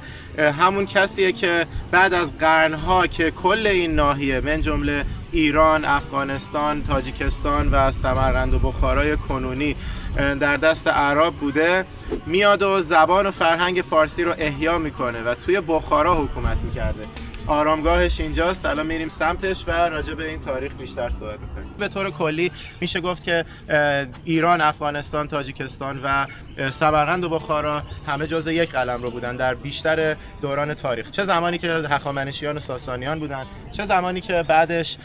همون کسیه که بعد از قرنها که کل این ناحیه من جمله ایران، افغانستان، تاجیکستان و سمرقند و بخارای کنونی در دست اعراب بوده، میاد و زبان و فرهنگ فارسی رو احیا میکنه و توی بخارا حکومت میکرده. آرامگاهش اینجاست. الان میریم سمتش و راجع به این تاریخ بیشتر صحبت میکنیم. به طور کلی میشه گفت که ایران، افغانستان، تاجیکستان و سمرقند و بخارا همه جزء یک قلمرو بودن در بیشتر دوران تاریخ. چه زمانی که هخامنشیان و ساسانیان بودن، چه زمانی که بعدش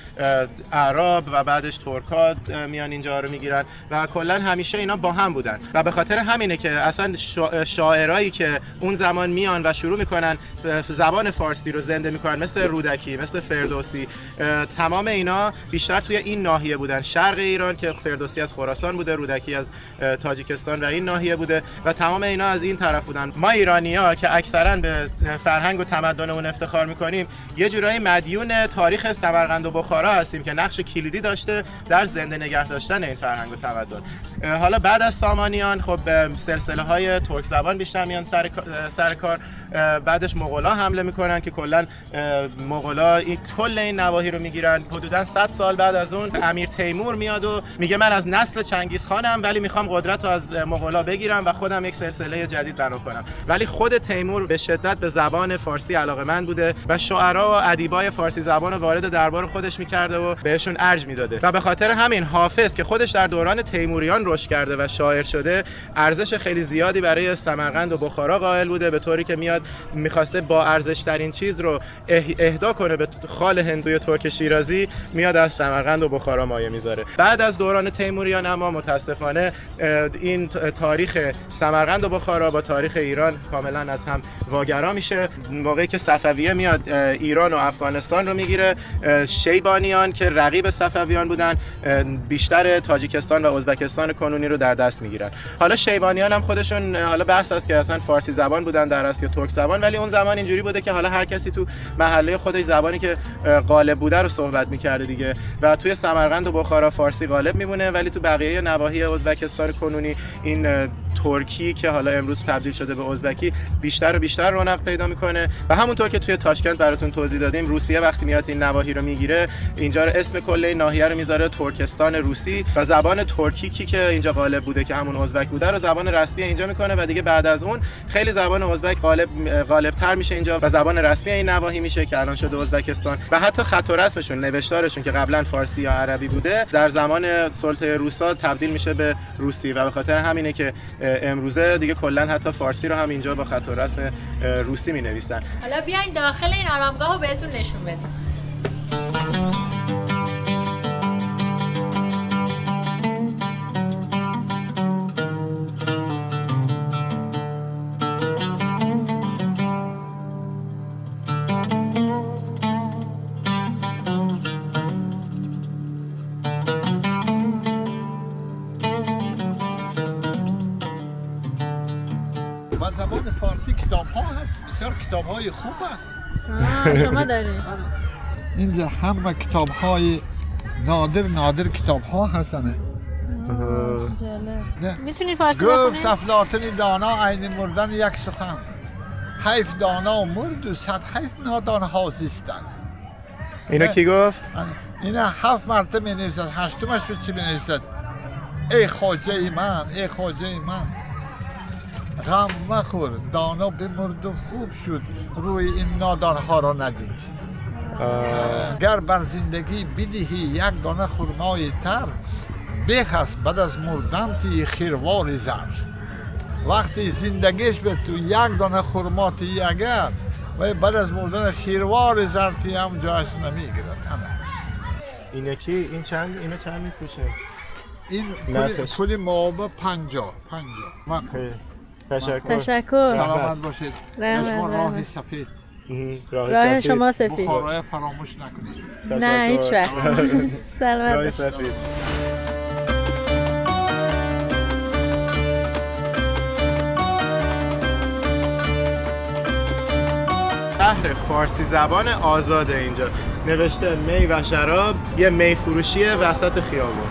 عرب و بعدش ترکا میان اینجا رو میگیرن و کلا همیشه اینا با هم بودن و به خاطر همینه که اصلا شاعرایی که اون زمان میان و شروع میکنن زبان فارسی رو زنده میکنن، مثل رودکی، مثل فردوسی، تمام اینا بیشتر توی این ناحیه بودن، شرق ایران، که فردوسی از خراسان بوده، رودکی از تاجیکستان و این ناحیه بوده و تمام اینا از این طرف بودن. ما ایرانی‌ها که اکثرا به فرهنگ و تمدنمون افتخار میکنیم، یه جورایی مدیون تاریخ سمرقند و بخارا هستیم که نقش کلیدی داشته در زنده نگه داشتن این فرهنگ و تمدن. حالا بعد از سامانیان خب سلسله های ترک زبان بیشتر میان سر کار، بعدش مغولا حمله میکنن که کلا مغولا کل این نواحی رو میگیرن. حدودا 100 سال بعد از اون امیر تیمور میاد و میگه من از نسل چنگیز خانم ولی میخوام قدرت رو از مغولا بگیرم و خودم یک سلسله جدید بنا کنم. ولی خود تیمور به شدت به زبان فارسی علاقه‌مند بوده و شاعرها و ادیبای فارسی زبان وارد دربار خودش میکرده و بهشون ارج میداده و به خاطر همین حافظ که خودش در دوران تیموریان رشد کرده و شاعر شده، ارزش خیلی زیادی برای سمرقند و بخارا قائل بوده، به طوری که میاد میخواسته با ارزش ترین چیز رو اهدا کنه به خال هندوی ترک شیرازی، میاد از سمرقند و بخارا مایه میذاره. بعد از دوران تیموریان اما متاسفانه این تاریخ سمرقند و بخارا با تاریخ ایران کاملا از هم واگرا میشه. موقعی که صفویه میاد ایران و افغانستان رو میگیره، شیبانیان که رقیب صفویان بودن بیشتر تاجیکستان و ازبکستان کنونی رو در دست میگیرن. حالا شیبانیان هم خودشون حالا بحث است که اصلا فارسی زبان بودن در اصل یا ترک زبان، ولی اون زمان اینجوری بوده که حالا هر کسی تو محله خودش زبانی که غالب بوده رو صحبت میکرده دیگه و توی سمرقند و بخارا فارسی غالب میمونه، ولی تو بقیه نواحی ازبکستان کنونی این ترکی که حالا امروز تبدیل شده به ازبکی بیشتر و بیشتر رونق پیدا میکنه و همونطور که توی تاشکند براتون توضیح دادیم، روسیه وقتی میاد این نواحی رو میگیره، اینجا رو اسم کل این ناحیه رو میذاره ترکستان روسی و زبان ترکی که اینجا غالب بوده که همون ازبک بوده رو زبان رسمی اینجا میکنه و دیگه بعد از اون خیلی زبان ازبک غالب‌تر میشه اینجا و زبان رسمی این نواحی میشه که الان شده ازبکستان و حتی خط و رسمشون، نوشتارشون که قبلا فارسی یا عربی بوده، در زمان سلطه روسا تبدیل میشه به روسی و به خاطر همینه که امروزه دیگه کلا حتی فارسی رو هم اینجا با خط و رسم روسی مینویسن. حالا بیاین داخل این آرامگاه رو بهتون نشون بدیم. زبان فارسی کتاب ها هست، بسیار کتاب های خوب است. شما دارید اینجا همه کتاب های نادر کتاب ها هستن. میتونید فارسی گفت افلاطون دانا عین مردن یک سخن، حیف دانا مرد و صد حیف نادان ها زیستن. اینا کی گفت؟ اینا 7 مرتبه می نویسد، 8مش به چی می نویسد؟ ای خواجه من، ای خواجه من، غم مخور، دانا بمرد و خوب شد، روی این نادان ها را ندید. گر بر زندگی بدهی یک دانه خرمای تر، بخست بعد از مردن تی خیروار زر. وقتی زندگیش به تو یک دانه خرما تی اگر و بعد از مردن خیروار زر تی هم جایش نمیگیرد. اینه کی؟ این چند؟ اینو چند میفروشه؟ این کلی موابه 50. تشکر. سلامت باشید. شما راه سفید. راه شما سفید. بخارای فراموش نکنید. نه هیچ وقت. سلامت باشید. شهر فارسی زبان آزاده اینجا. نوشته می و شراب، یه می فروشیه وسط خیابون.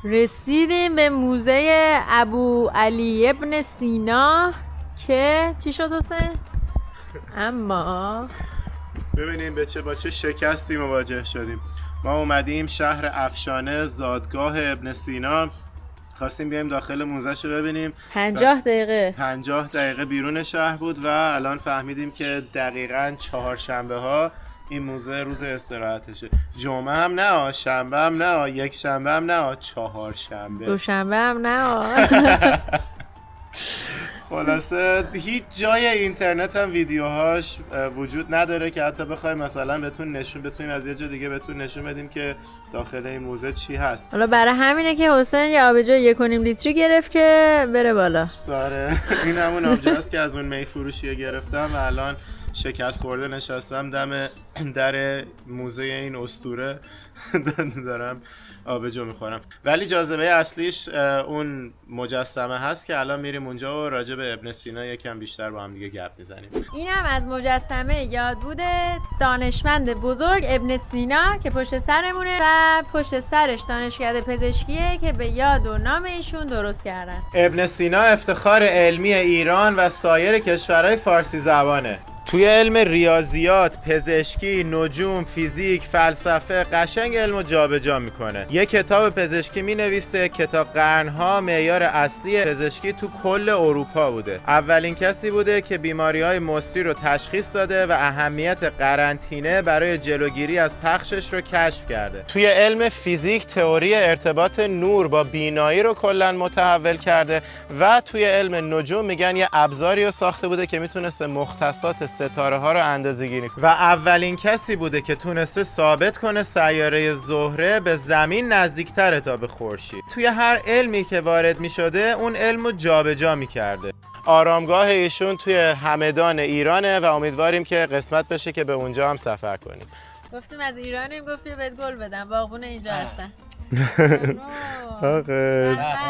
رسیدیم به موزه ابو علی ابن سینا که چی شد حسین؟ اما ببینیم با چه شکستی مواجه شدیم. ما اومدیم شهر افشانه، زادگاه ابن سینا، خواستیم بیایم داخل موزه‌شو ببینیم. 50 دقیقه 50 دقیقه بیرون شهر بود و الان فهمیدیم که دقیقاً چهارشنبه ها این موزه روز استراحتشه. جمعه هم نه، شنبه هم نه، یک شنبه هم نه، چهارشنبه، دوشنبه هم نه. خلاصه هیچ جای اینترنت هم ویدیوهاش وجود نداره که حتی بخوایم مثلا بتونیم از یه جا دیگه بهتون نشون بدیم که داخل این موزه چی هست. حالا برای همینه که حسین یه آبجو 1.5 لیتری گرفت که بره بالا. داره این همون آبجوست که از اون می فروشیه گرفتم و الان شکست خورده نشستم دم در موزه این اسطوره دارم آبجو میخورم. ولی جاذبه اصلیش اون مجسمه هست که الان میریم اونجا و راجع به ابن سینا یکم بیشتر با هم دیگه گپ میزنیم. اینم از مجسمه یادبود دانشمند بزرگ ابن سینا که پشت سرمونه و پشت سرش دانشکده پزشکیه که به یاد و نام ایشون درست کردن. ابن سینا افتخار علمی ایران و سایر کشورهای فارسی زبانه. توی علم ریاضیات، پزشکی، نجوم، فیزیک، فلسفه قشنگ علمو جابجا میکنه. یه کتاب پزشکی مینویسه که تا قرنها معیار اصلی پزشکی تو کل اروپا بوده. اولین کسی بوده که بیماریهای مصری رو تشخیص داده و اهمیت قرنطینه برای جلوگیری از پخشش رو کشف کرده. توی علم فیزیک تئوری ارتباط نور با بینایی رو کلاً متحول کرده و توی علم نجوم میگن یه ابزاری رو ساخته بوده که میتونسته مختصات ستاره ها رو اندازه‌گیری کنه و اولین کسی بوده که تونسته ثابت کنه سیاره زهره به زمین نزدیکتره تا به خورشید. توی هر علمی که وارد می‌شده اون علمو جابجا می‌کرده. آرامگاه ایشون توی همدان ایرانه و امیدواریم که قسمت بشه که به اونجا هم سفر کنیم. گفتیم از ایرانیم، گفتی بهت گل بدم، باغبون اینجا هستن. آقا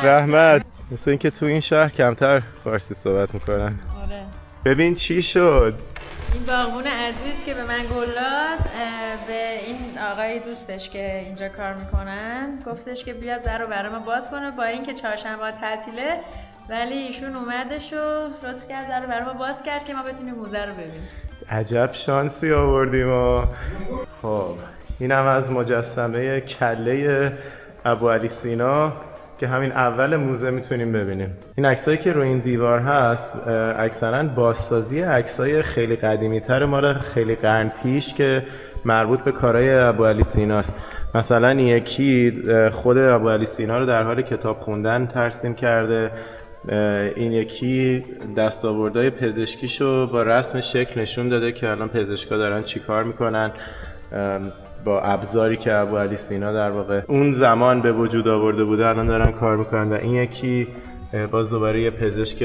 رحمت، مثل اینکه تو این شهر کمتر فارسی صحبت میکنن. آره. ببین چی شد. این باغبون عزیز که به من گل داد، به این آقای دوستش که اینجا کار میکنن گفتش که بیاد در رو برای ما باز کنه، با اینکه چهارشنبه تعطیله ولی ایشون اومدش و لطف کرد در رو برای ما باز کرد که ما بتونیم موزه رو ببینیم. عجب شانسی آوردیم ما. خب این هم از مجسمه کله ابوعلی سینا که همین اول موزه میتونیم ببینیم. این عکسایی که روی این دیوار هست اکثرا بازسازی عکسای خیلی قدیمی تر مال خیلی قرن پیش که مربوط به کارهای ابوعلی سیناست. مثلا یکی خود ابوعلی سینا رو در حال کتاب خوندن ترسیم کرده، این یکی دستاوردهای پزشکیشو با رسم شکل نشون داده که الان پزشکا دارن چی کار میکنن با ابزاری که ابوعلی سینا در واقع اون زمان به وجود آورده بوده الان دارن کار میکنن. و این یکی باز دوباره یه پزشک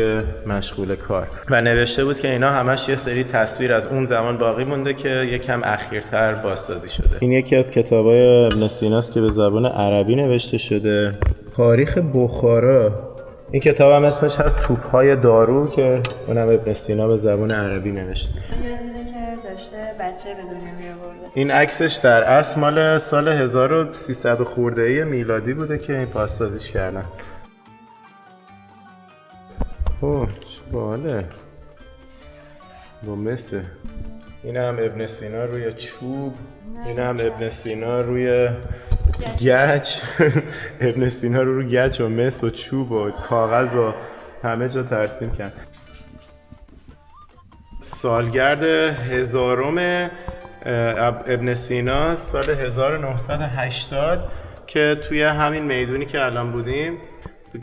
مشغول کار و نوشته بود که اینا همش یه سری تصویر از اون زمان باقی مونده که یکم اخیرتر بازسازی شده. این یکی از کتابای ابن سیناست که به زبان عربی نوشته شده. تاریخ بخارا، این کتاب هم اسمش هست توپ‌های دارو که اونم ابن سینا به زبان عربی نوشته. یادیده که داشته بچه به دنیا می‌آورده. این عکسش در اصل مال سال 1300 خورده‌ای میلادی بوده که این پاسسازیش کردن. اوه چه باله با مسه. این هم ابن سینا روی چوب، این هم ابن سینا روی گچ. ابن سینا رو گچ و مس و چوب و کاغذ و همه جا ترسیم کرد. سالگرد 1000م ابن سینا سال 1980 که توی همین میدونی که الان بودیم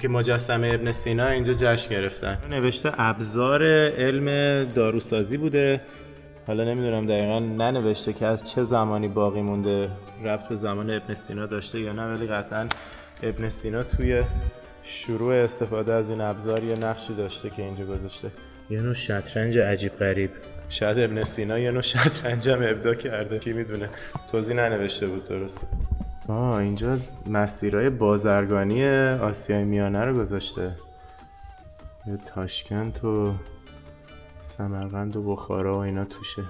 که مجسمه ابن سینا اینجا جشن گرفتن. نوشته ابزار علم داروسازی بوده. حالا نمیدونم دقیقا ننوشته که از چه زمانی باقی مونده، ربط به زمان ابن سینا داشته یا نه، ولی قطعا ابن سینا توی شروع استفاده از این ابزار یه نقشی داشته که اینجا گذاشته. یه نوع شطرنج عجیب غریب. شاید ابن سینا یه نوع شطرنج هم ابداع کرده، کی میدونه. توضیح ننوشته بود درسته. اینجا مسیرهای بازرگانی آسیای میانه رو گذاشته. یه تاشکند و سمرقند و بخارا و اینا توشه.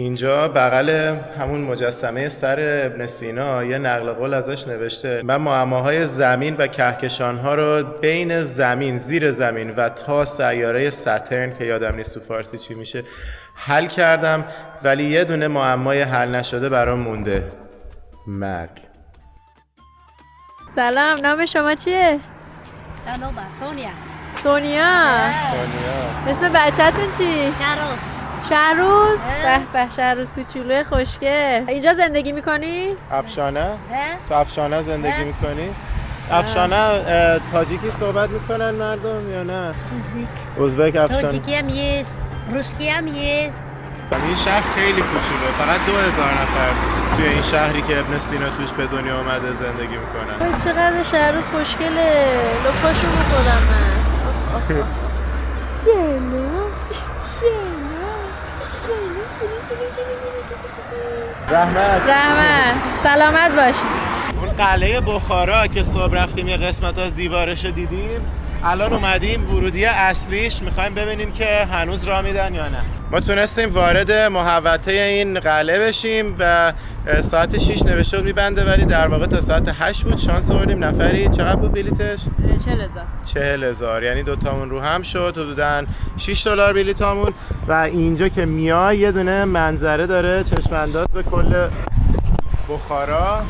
اینجا بغل همون مجسمه سر ابن سینا یه نقل قول ازش نوشته: من معماهای زمین و کهکشان‌ها رو بین زمین، زیر زمین و تا سیاره ساترن که یادم نیست تو فارسی چی میشه حل کردم، ولی یه دونه معمای حل نشده برام مونده: مرگ. سلام، نام شما چیه؟ سلام، سونیا. سونیا. اسم بچه‌تون چی؟ شهروز. شهروز؟ به به، شهروز کوچولو خوشگل. اینجا زندگی میکنی؟ افشانه؟ تو افشانه زندگی میکنی؟ افشانه تاجیکی صحبت میکنن مردم یا نه؟ ازبک افشانه. تاجیکی هم یست، روسکی هم یست. این شهر خیلی کوچولوه، فقط 2000 نفر توی این شهری که ابن سینا توش به دنیا اومده زندگی میکنن. چقدر شهروز خوشگله، لپاشو میخورم من. رحمت سلامت باشی. اون قلعه بخارا که صبح رفتیم یه قسمت از دیوارش دیدیم، الان اومدیم ورودی اصلیش، میخوایم ببینیم که هنوز راه میدن یا نه. ما تونستیم وارد محوطه این قلعه بشیم و ساعت 6 نوشته بود میبنده، ولی در واقع تا ساعت 8 بود. شانس آوردیم. نفری چقدر بود بلیتش؟ 40,000. یعنی دوتامون رو هم شد حدوداً $6 بلیتامون. و اینجا که میای یه دونه منظره داره چشم انداز به کل بخارا.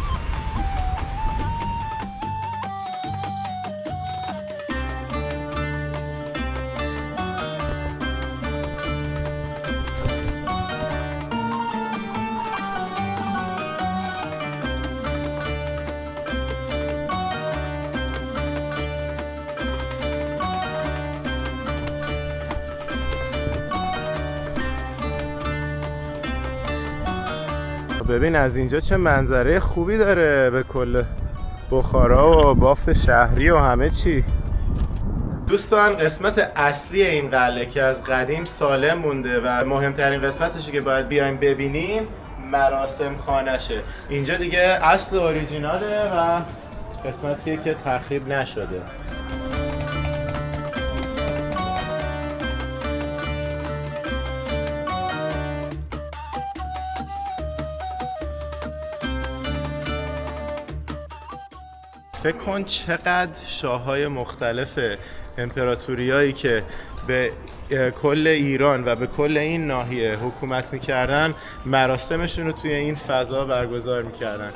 ببین از اینجا چه منظره خوبی داره به کل بخارا و بافت شهری و همه چی. دوستان، قسمت اصلی این قلعه که از قدیم سالم مونده و مهمترین قسمتشه که باید بیایم ببینیم، مراسم خانشه. اینجا دیگه اصل اوریجیناله و قسمتیه که تخریب نشده. فکر کن چقدر شاه‌های مختلف امپراتوریایی که به کل ایران و به کل این ناحیه حکومت می‌کردن مراسمشون رو توی این فضا برگزار می‌کردن.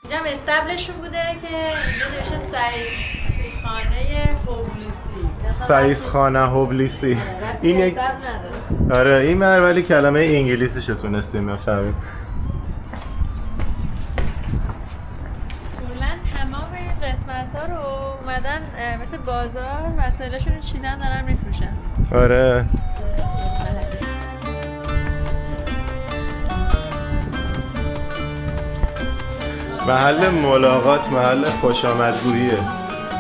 اینجا استبلشون بوده که اینجا نوشته سعیسخانه هولیسی. سعیسخانه هولیسی. این یک آره این ولی کلمه انگلیسیشو تونستیم بفهمیم. کلاً تمام این قسمت‌ها رو اومدن مثل بازار وسایلشون رو چیدن دارن میفروشن. آره. محل ملاقات، محل خوش آمدگوییه.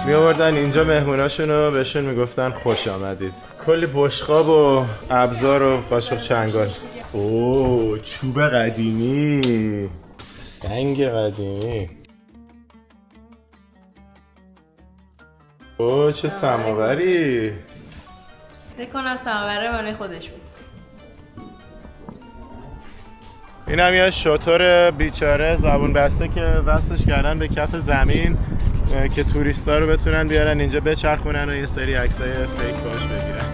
می آوردن اینجا مهموناشون رو بهشون میگفتن خوش آمدید. کلی بشقاب و ابزار و قاشق چنگال. اوه چوب قدیمی، سنگ قدیمی. اوه چه سماوری. بکنم سماوره مال خودش بود. این هم یه شتر بیچاره زبون بسته که وصلش کردن به کف زمین که توریستا رو بتونن بیارن اینجا بچرخونن و یه سری عکسای فیک باش بگیرن.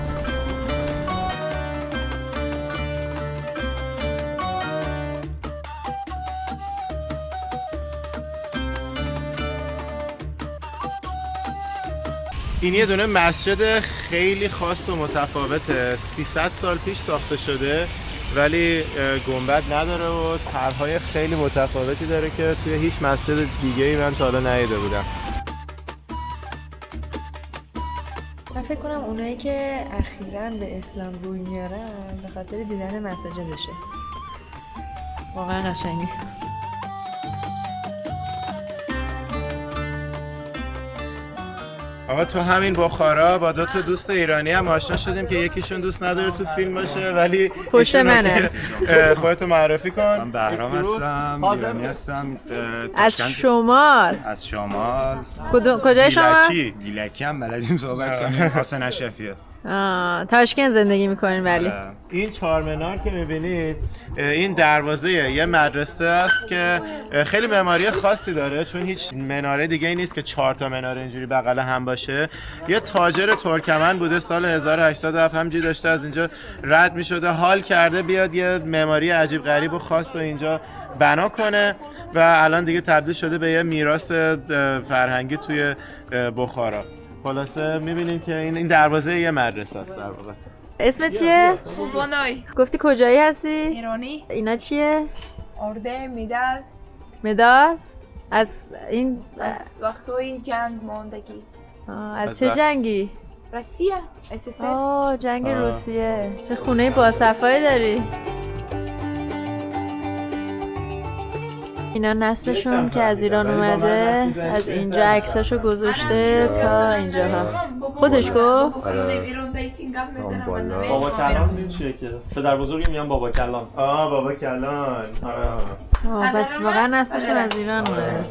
این یه دونه مسجد خیلی خاص و متفاوته. 300 سال پیش ساخته شده ولی گنبد نداره و طرح‌های خیلی متفاوتی داره که توی هیچ مسجد دیگه‌ای من تا حالا ندیده بودم. من فکر کنم اونایی که اخیراً به اسلام روی میارن به خاطر دیدن مساجدشه. واقعا قشنگه. آقا تو همین بخارا با 2 تا دوست ایرانی هم آشنا شدیم که یکیشون دوست نداره تو فیلم باشه ولی پشت منه. خودتو معرفی کن. من بهرام هستم، ایرانی هستم. از شمال. از شمال. کجای شما؟ گیلکی هم بلدیم صحبت کنیم. حسین اشرفیه. تاشکند زندگی میکنین ولی. این چهارمنار که میبینید این دروازه یه مدرسه است که خیلی معماری خاصی داره، چون هیچ مناره دیگه ای نیست که 4 تا مناره اینجوری بغل هم باشه. یه تاجر ترکمن بوده سال 1807 همینجوری داشته از اینجا رد میشده، حال کرده بیاد یه معماری عجیب غریب و خاص رو اینجا بنا کنه و الان دیگه تبدیل شده به یه میراث فرهنگی توی بخارا. خلاصه میبینیم که این دروازه یه مدرسه است در واقع. اسمت چیه؟ خوبانای. گفتی کجایی هستی؟ ایرانی. اینا چیه؟ ارده مدال. مدال؟ از این از وقتای جنگ ماندگی. از چه جنگی؟ روسیه. SSR. جنگ روسیه. چه خونه باصفایی داری؟ اینا نسلشون که از ایران اومده از اینجا عکساشو گذاشته تا اینجاها. خودش گفت؟ بابا کلان این چیه که پدر بزرگی میگن بابا کلان. بابا کلان. بس واقعا نسلشون از ایران اومده.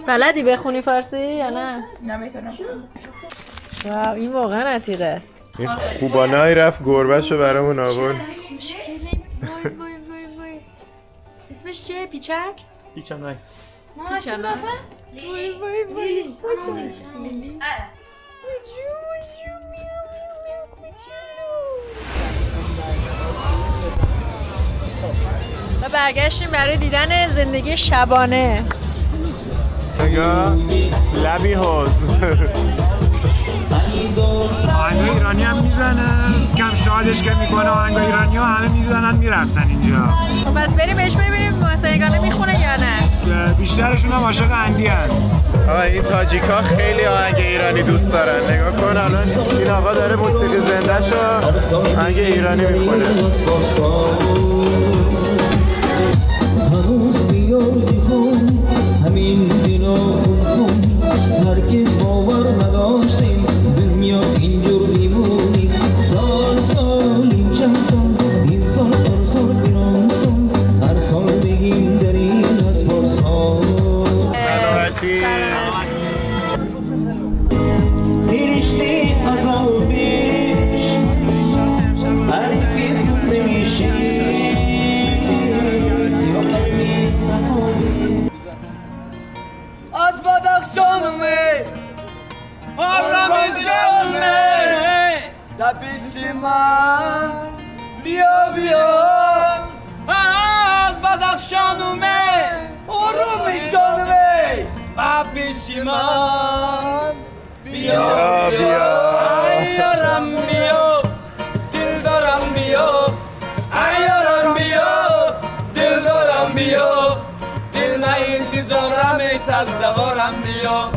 بلدی بخونی فارسی یا نه؟ نمیتونم. واو این واقعا عتیقه است. این خوبانایی رفت گربهشو برامون آورد. اسمش چیه؟ پیچک؟ پیچنک. پیچنک. و برگشتیم برای دیدن زندگی شبانه. نگاه لبی حوز. آهنگای ایرانی هم میزنن، کم شادش که میکنه. آهنگای ایرانی ها همه میزنن میرقصن اینجا. خب بس بریم بهش ببینیم موسیقیانه میخونه یا نه. بیشترشون هم عاشق اندی هن. این تاجیک ها خیلی آهنگ ایرانی دوست دارن. نگاه کن الان این آقا داره موسیقی زنده شو آهنگ ایرانی میخونه. همین دینا هرگز باور نداشتیم دنیا اینجور میمونی. سال سال این چند سال این سال هر سال بیرون سال هر سال بگیم در این از پرسال. سلامتی میرشتی از آبیش حرفی تو نمیشی. از بدخشانمه حرم جانمه در پیش من بیا بیا. از بدخشانمه حرم جانمه در پیش من بیا بیا. ایارم بیا دل دارم بیا. ایارم بیا دل دارم بیا. دل ما انتظارم سبزوارم بیا.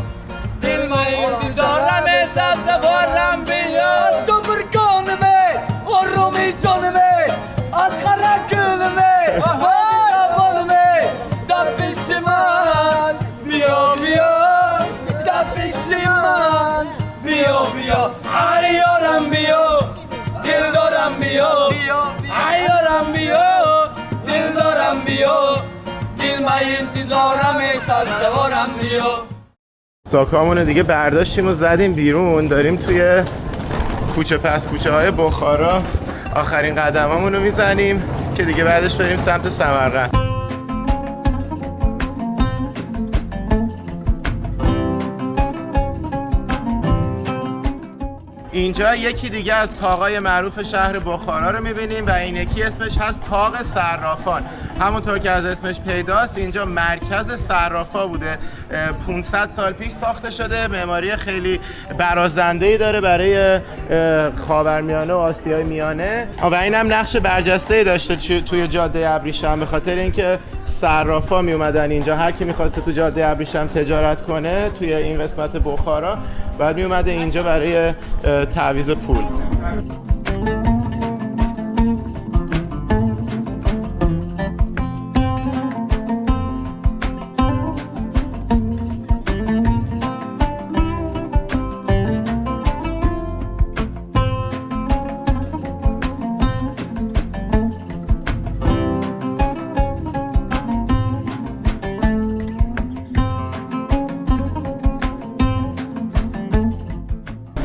دل ما انتظارم سبزوارم بیا. صبر کنمه آرومی جانمه از خرک گلمه بابانمه در پیش من بیا بیا. در پیش من بیا بیا. ایارم بیا دل دارم بیا. ایارم بیا دل دارم بیا. دل ما انتظارم سبزوارم بیا. ساکامونو دیگه برداشتیم و زدیم بیرون. داریم توی کوچه پس کوچه های بخارا آخرین قدمامونو میزنیم که دیگه بعدش بریم سمت سمرقند. اینجا یکی دیگه از طاقای معروف شهر بخارا رو میبینیم و این یکی اسمش هست طاق صرافان. همونطور که از اسمش پیداست اینجا مرکز صرافا بوده. 500 سال پیش ساخته شده. معماری خیلی برازنده‌ای داره برای خاورمیانه و آسیای میانه و اینم نقش برجسته‌ای داشته توی جاده ابریشم، به خاطر اینکه صرافا می اومدن اینجا. هر کی می‌خواسته تو جاده ابریشم تجارت کنه توی این قسمت بخارا بعد می اومده اینجا برای تعویض پول.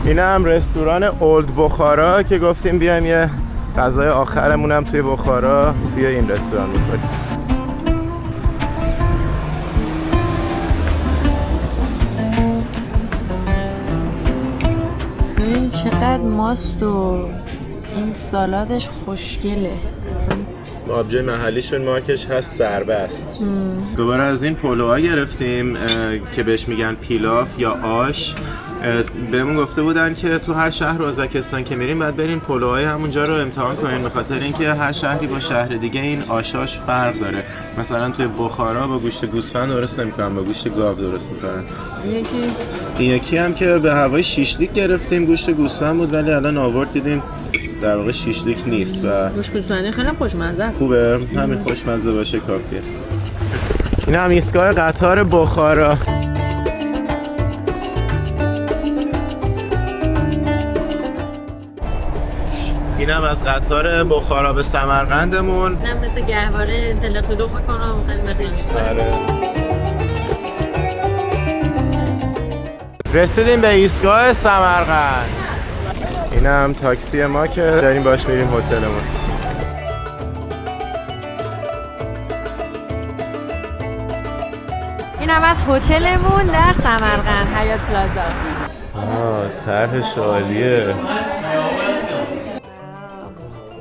این هم رستوران اولد بخارا که گفتیم بیایم یه غذای آخرمون هم توی بخارا توی این رستوران بخوریم. ببین چقدر ماست و این سالادش خوشگله. آبجوی محلیشون مارکش هست سربست. دوباره از این پلوها گرفتیم که بهش میگن پیلاف یا آش. بهمون گفته بودن که تو هر شهر ازبکستان که میریم باید برین پلوهای همونجا رو امتحان کنین، به خاطر اینکه هر شهری با شهر دیگه این آشاش فرق داره. مثلا توی بخارا با گوشت گوسفند درست نمیکنن، با گوشت گاو درست میکنن. این یکی هم که به هوای شیشلیک گرفتیم، گوشت گوسفند بود ولی الان آورد دیدیم در واقع شیشلیک نیست و گوشت گوسفندی خیلی خوشمزه است. خوبه، همین خوشمزه باشه کافیه. این هم ایستگاه قطار بخارا. اینم از قطار بخارا به سمرقندمون. اینم مثل گهواره انطلاق میکنم خیلی بخیرم. رسیدیم به ایستگاه سمرقند. اینم تاکسی ما که داریم باش میریم هتلمون. اینم از هتلمون در سمرقند، حیات پلازا. طرحش عالیه.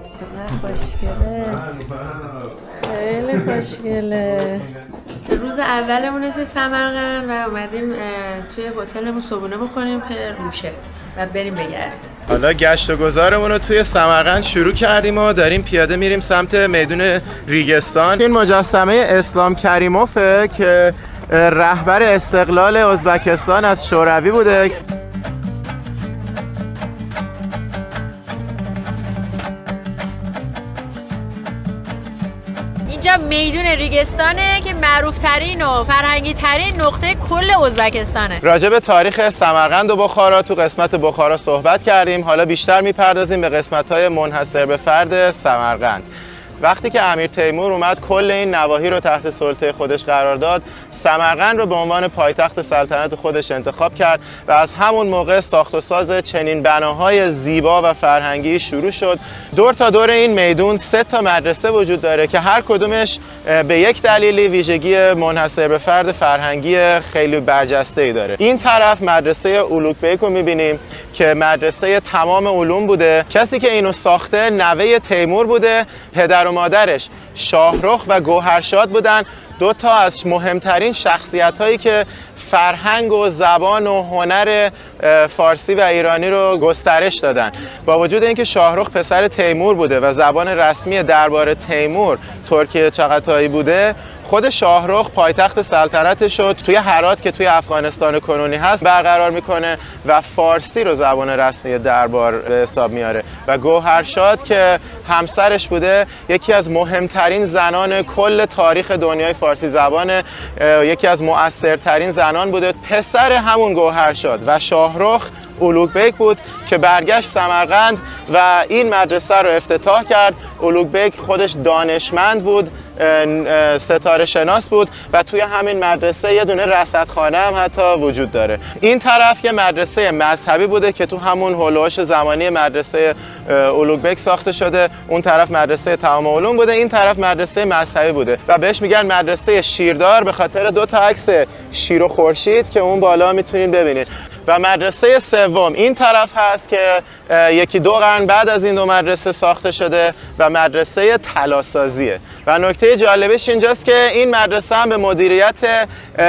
چقدر خوشگله، خیلی خوشگله. روز اولمونه توی سمرقند و اومدیم توی هتلمون صبحونه بخوریم که روشه و بریم بگردیم. حالا گشت و گذارمون رو توی سمرقند شروع کردیم و داریم پیاده میریم سمت میدون ریگستان. این مجسمه اسلام کریموفه که رهبر استقلال ازبکستان از شوروی بوده. اینجا میدون ریگستانه که معروف ترین و فرهنگی ترین نقطه کل ازبکستانه. راجع به تاریخ سمرقند و بخارا تو قسمت بخارا صحبت کردیم. حالا بیشتر میپردازیم به قسمت‌های منحصر به فرد سمرقند. وقتی که امیر تیمور اومد کل این نواحی رو تحت سلطه خودش قرار داد، سمرقند رو به عنوان پایتخت سلطنت خودش انتخاب کرد و از همون موقع ساخت و ساز چنین بناهای زیبا و فرهنگی شروع شد. دور تا دور این میدون 3 تا مدرسه وجود داره که هر کدومش به یک دلیلی ویژگی منحصر به فرد فرهنگی خیلی برجسته‌ای داره. این طرف مدرسه اولوگبیک رو می‌بینیم که مدرسه تمام علوم بوده. کسی که اینو ساخته نوه تیمور بوده. پدر و مادرش شاهرخ و گوهرشاد بودن، 2 تا از مهمترین شخصیت‌هایی که فرهنگ و زبان و هنر فارسی و ایرانی رو گسترش دادن. با وجود اینکه شاهرخ پسر تیمور بوده و زبان رسمی دربار تیمور ترکی چغاتایی بوده، خود شاهرخ پایتخت سلطنتش رو توی هرات که توی افغانستان کنونی هست برقرار میکنه و فارسی رو زبان رسمی دربار به حساب میاره و گوهرشاد که همسرش بوده یکی از مهمترین زنان کل تاریخ دنیای فارسی زبانه، یکی از مؤثرترین زنان بوده. پسر همون گوهرشاد و شاهرخ اولوگبیک بود که برگشت سمرقند و این مدرسه رو افتتاح کرد. اولوگبیک خودش دانشمند بود، ستاره شناس بود و توی همین مدرسه یه دونه رصدخانه هم حتی وجود داره. این طرف یه مدرسه مذهبی بوده که تو همون هولوش زمانی مدرسه اولوگبیک ساخته شده. اون طرف مدرسه تمام علوم بوده، این طرف مدرسه مذهبی بوده و بهش میگن مدرسه شیردار به خاطر 2 تا عکس شیر و خورشید که اون بالا میتونین ببینید. و مدرسه سوم این طرف هست که 1-2 قرن بعد از این 2 مدرسه ساخته شده و مدرسه طلاسازیه. و نکته جالبش اینجاست که این مدرسه هم به مدیریت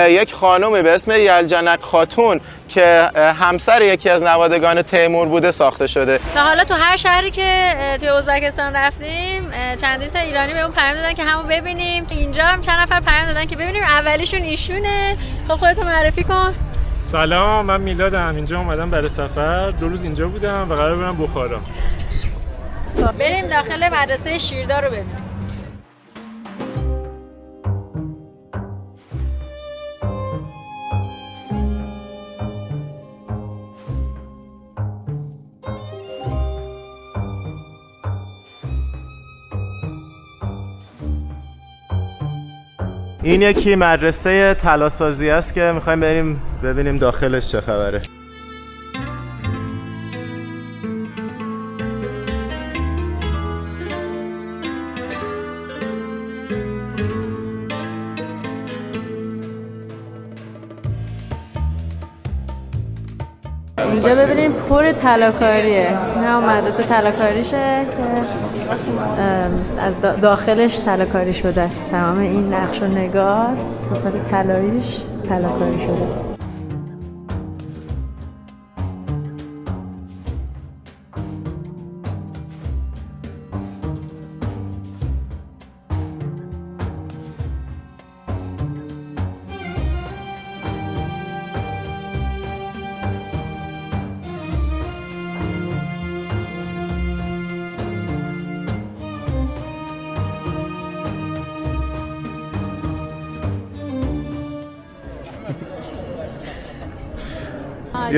یک خانومی به اسم یلجنک خاتون که همسر یکی از نوادگان تیمور بوده ساخته شده. تا حالا تو هر شهری که توی ازبکستان رفتیم چندین تا ایرانی بهمون پیام دادن که همو ببینیم. اینجا هم چند نفر پیام دادن که ببینیم، اولیشون ایشونه. خب خودتو معرفی کن. سلام، من میلادم. اینجا اومدم برای سفر، 2 روز اینجا بودم و قرار برم بخارا. بریم داخل مدرسه شیردار رو ببینیم. این یکی مدرسه طلاسازی است که میخوایم بریم ببینیم داخلش چه خبره. اینجا ببینیم پر طلاکاریه. نه مدرسه طلاکاریشه که از داخلش طلاکاری شده است. تمام این نقش و نگار قسمت طلاییش طلاکاری شده است.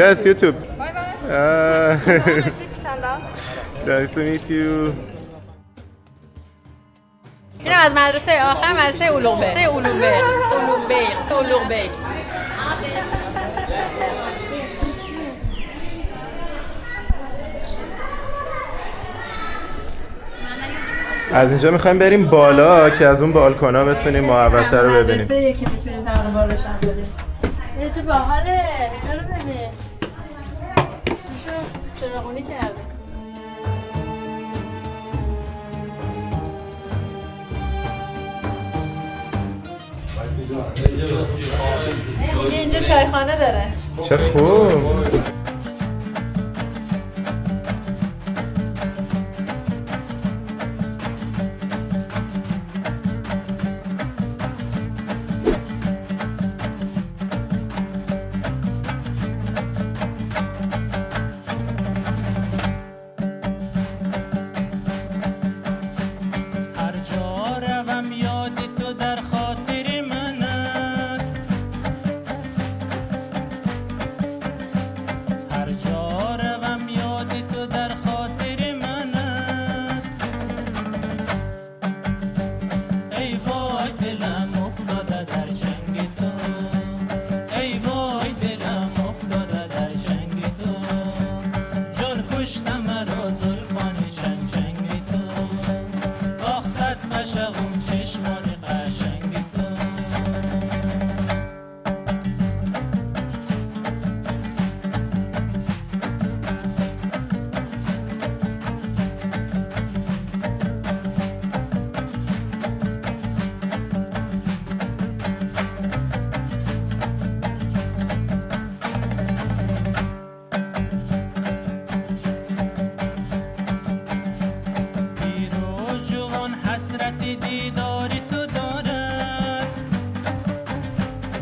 Yes, YouTube. Bye bye. Stand up. Nice to meet you. اینم از مدرسه آخر مدرسه علومبه. از اینجا میخوایم بریم بالا که از اون بالکونا بتونیم محوطه رو ببینیم. مدرسه که میتونیم طبقه بالاش هم بریم. یه چه باحاله. اینو ببین. چراغونی کرده. میگه اینجا چایخانه داره. چه خوب.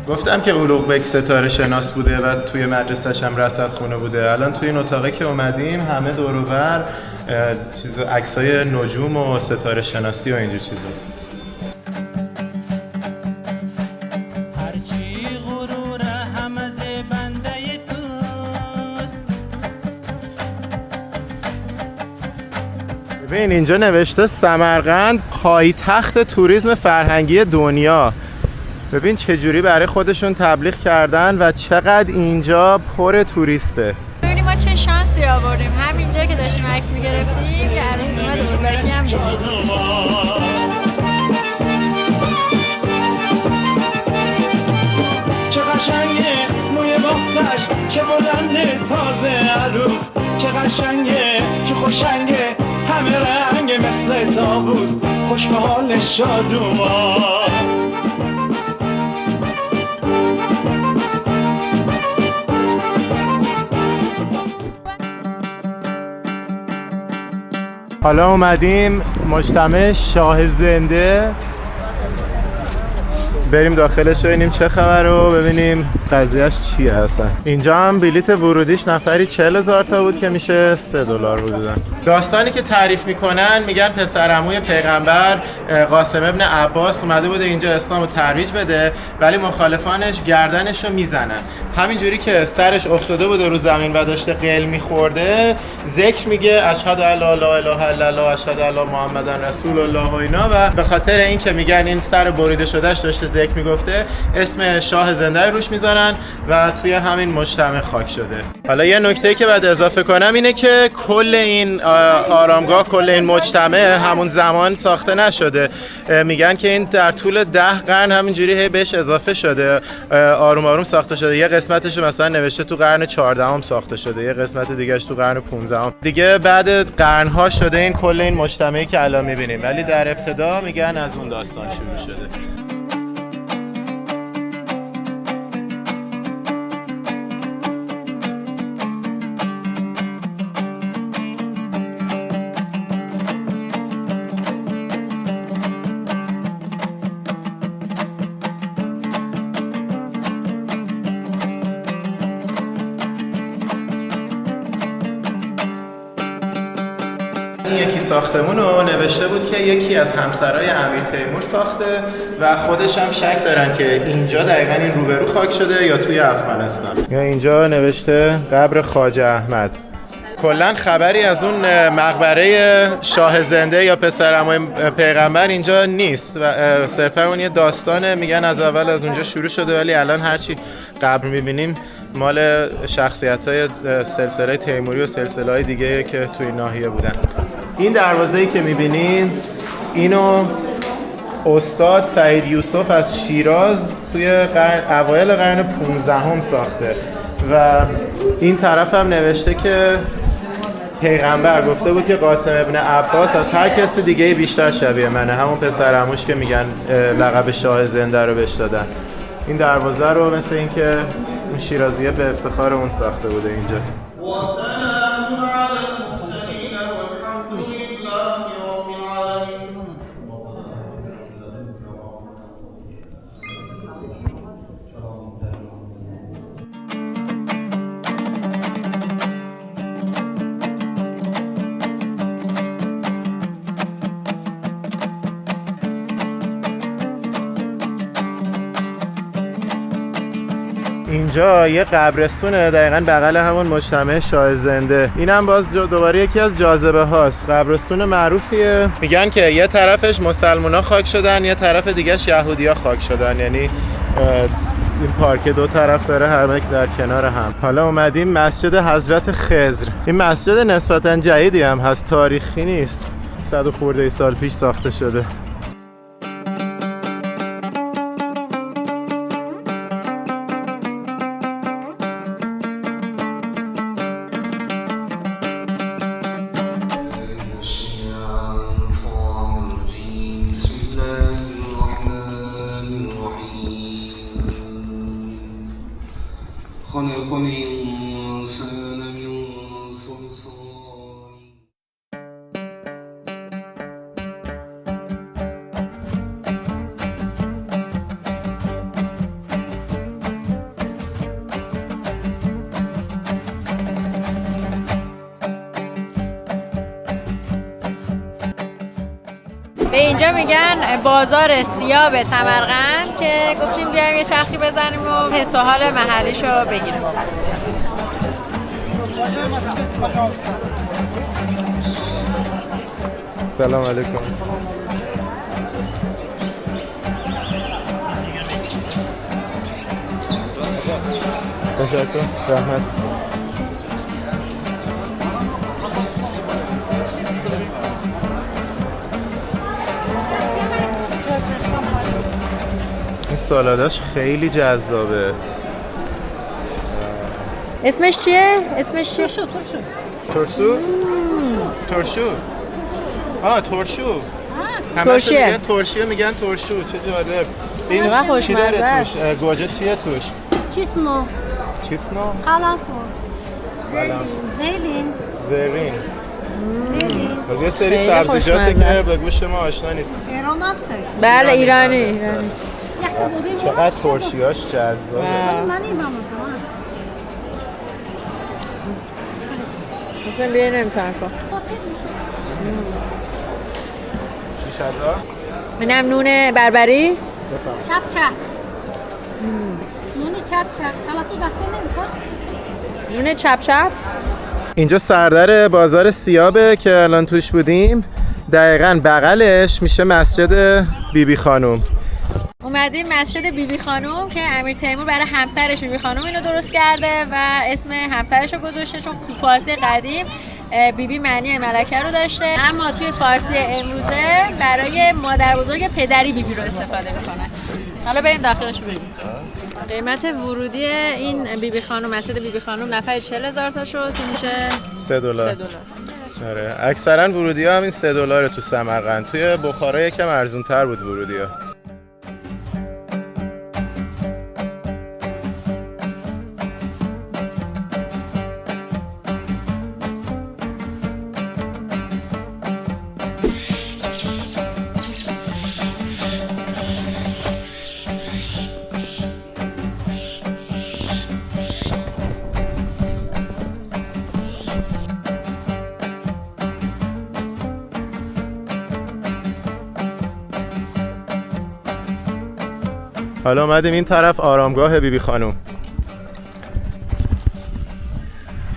گفتم که اولوغبک ستاره شناس بوده و توی مدرسه‌ش هم رصدخونه بوده. الان توی این اتاقی که اومدیم همه دور و بر عکسای نجوم و ستاره شناسی و اینجور چیزاست. ببین اینجا نوشته سمرقند پایتخت توریسم فرهنگی دنیا. ببین چجوری برای خودشون تبلیغ کردن و چقدر اینجا پر توریسته. ببینیم ما چه شانسی آوردیم. همینجا که داشتیم عکس می‌گرفتیم یه عروس اومد بزرگی هم دیدیم. چه قشنگه موی بافتش، چه بلنده تازه عروس، چه قشنگه چه خوشنگه همه رنگ مثل طاووس، خوش به حال شادومان. حالا اومدیم مجتمع شاه زنده، بریم داخلش ببینیم چه خبره و ببینیم قضیهش چیه اصلا. اینجا هم بلیت ورودیش نفری 40,000 تا بود که میشه $3 حدوداً. داستانی که تعریف میکنن میگن پسرعموی پیغمبر قاسم ابن عباس اومده بوده اینجا اسلام رو ترویج بده، ولی مخالفانش گردنش رو میزنن. همینجوری که سرش افتاده بوده رو زمین و داشته قل میخورده ذکر میگه اشهد ان لا اله الا الله اشهد ان محمدن رسول الله و اینا، و به خاطر این که میگن این سر بریده شدهش داشته ذکر میگفته اسم شاه زنده روش میذارن و توی همین مجتمع خاک شده. حالا یه نکته‌ای که بعد اضافه کنم اینه که کل این آرامگاه، کل این مجتمع همون زمان ساخته نشده. میگن که این در طول 10 قرن همینجوری بهش اضافه شده، آروم آروم ساخته شده. یه قسمتش مثلا نوشته تو قرن 14 ساخته شده، یه قسمت دیگهش تو قرن 15 دیگه بعد قرن‌ها شده این کل این مجتمعی که الان می‌بینیم، ولی در ابتدا میگن از اون داستان شروع شده. یکی ساختمون رو نوشته بود که یکی از همسرای امیر تیمور ساخته و خودش هم شک دارن که اینجا دقیقاً این روبرو خاک شده یا توی افغانستان. یا اینجا نوشته قبر خواجه احمد. کلاً خبری از اون مقبره شاه زنده یا پسرعموی پیغمبر اینجا نیست و صرفا اون یه داستانه. میگن از اول از اونجا شروع شده، ولی الان هرچی قبر میبینیم مال شخصیت‌های سلسله تیموری و سلسله‌های دیگه که توی ناحیه بودن. این دروازه‌ای که می‌بینین اینو استاد سعید یوسف از شیراز توی اوایل قرن 15 ساخته و این طرف هم نوشته که پیغمبر گفته بود که قاسم ابن عباس از هر کسی دیگه بیشتر شبیه منه، همون پسر عموش که میگن لقب شاه زنده رو بهش دادن. این دروازه رو مثل این که اون شیرازیه به افتخار اون ساخته بوده اینجا. اینجا یه قبرستونه دقیقاً بغل همون مجتمع شاه زنده. اینم باز دوباره یکی از جاذبه هاست. قبرستون معروفیه. میگن که یه طرفش مسلمونا خاک شدن، یه طرف دیگهش یهودیا خاک شدن، یعنی این پارک دو طرف داره، هر یک در کنار هم. حالا اومدیم مسجد حضرت خضر. این مسجد نسبتاً جدیدی هم هست، تاریخی نیست، 100 خورده سال پیش ساخته شده. خلق الإنسان من صلصال. به اینجا میگن بازار سیاه سمرقند که گفتیم بیایم یه چرخی بزنیم و حس و حال محلیشو بگیریم. سلام علیکم. تشکر. رحمت. سالاداش خیلی جذابه. اسمش چیه؟ اسمش چیه؟ ترشو. ترشو. ترشو. همه چی میگن ترشیه، میگن ترشو. چه جالب. این چی داره توش؟ گوجه چیه توش؟ چیسنو. چیسنو؟ قلنفور. زیلین. زیلین. زیلین. یه سری سبزیجاتی که به گوشت ما آشنا نیست. ایران هسته؟ بله ایرانی. چقدر ترشیاش جذابه. مثلا بیایی نمیتونم کن 6000. اینم نون بربری چپ چپ. نون چپ چپ. سلاتو بخور نمیکن؟ نون چپ چپ. اینجا سردر بازار سیابه که الان توش بودیم، دقیقاً بغلش میشه مسجد بیبی خانوم. اومدیم مسجد بیبی خانوم که امیر تیمور برای همسرش بیبی خانوم اینو درست کرده و اسم همسرش رو گذاشته، چون فارسی قدیم بیبی معنی ملکه رو داشته، اما توی فارسی امروزه برای مادر بزرگ پدری بیبی رو استفاده میکنه. حالا بریم داخلش ببینیم. قیمت ورودی این بیبی خانوم، مسجد بیبی خانوم نفر 40,000 تا شد که میشه $3. آره اکثرا ورودی ها همین $3 تو سمرقند. توی بخارا یکم ارزون تر بود ورودی ها. حالا اومدیم این طرف آرامگاه بیبی خانوم.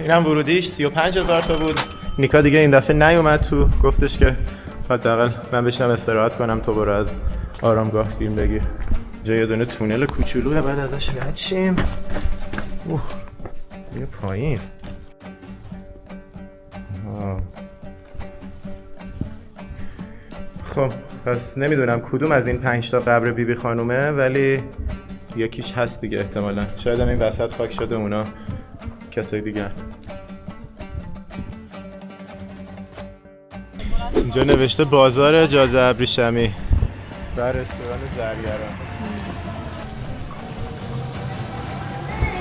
اینم ورودیش 35,000 تا بود. نیکا دیگه این دفعه نیومد تو، گفتش که حداقل من بشینم استراحت کنم، تو برو از آرامگاه فیلم بگیر. جا یه دونه تونل کوچولوه، بعد ازش رد شیم. یه پایین. خب پس نمیدونم کدوم از این 5 تا قبر بیبی خانومه، ولی یکیش هست دیگه احتمالاً. شاید هم این وسط خاک شده اونا کسای دیگه. اینجا نوشته بازار جاده ابریشمی و رستوران زرگران.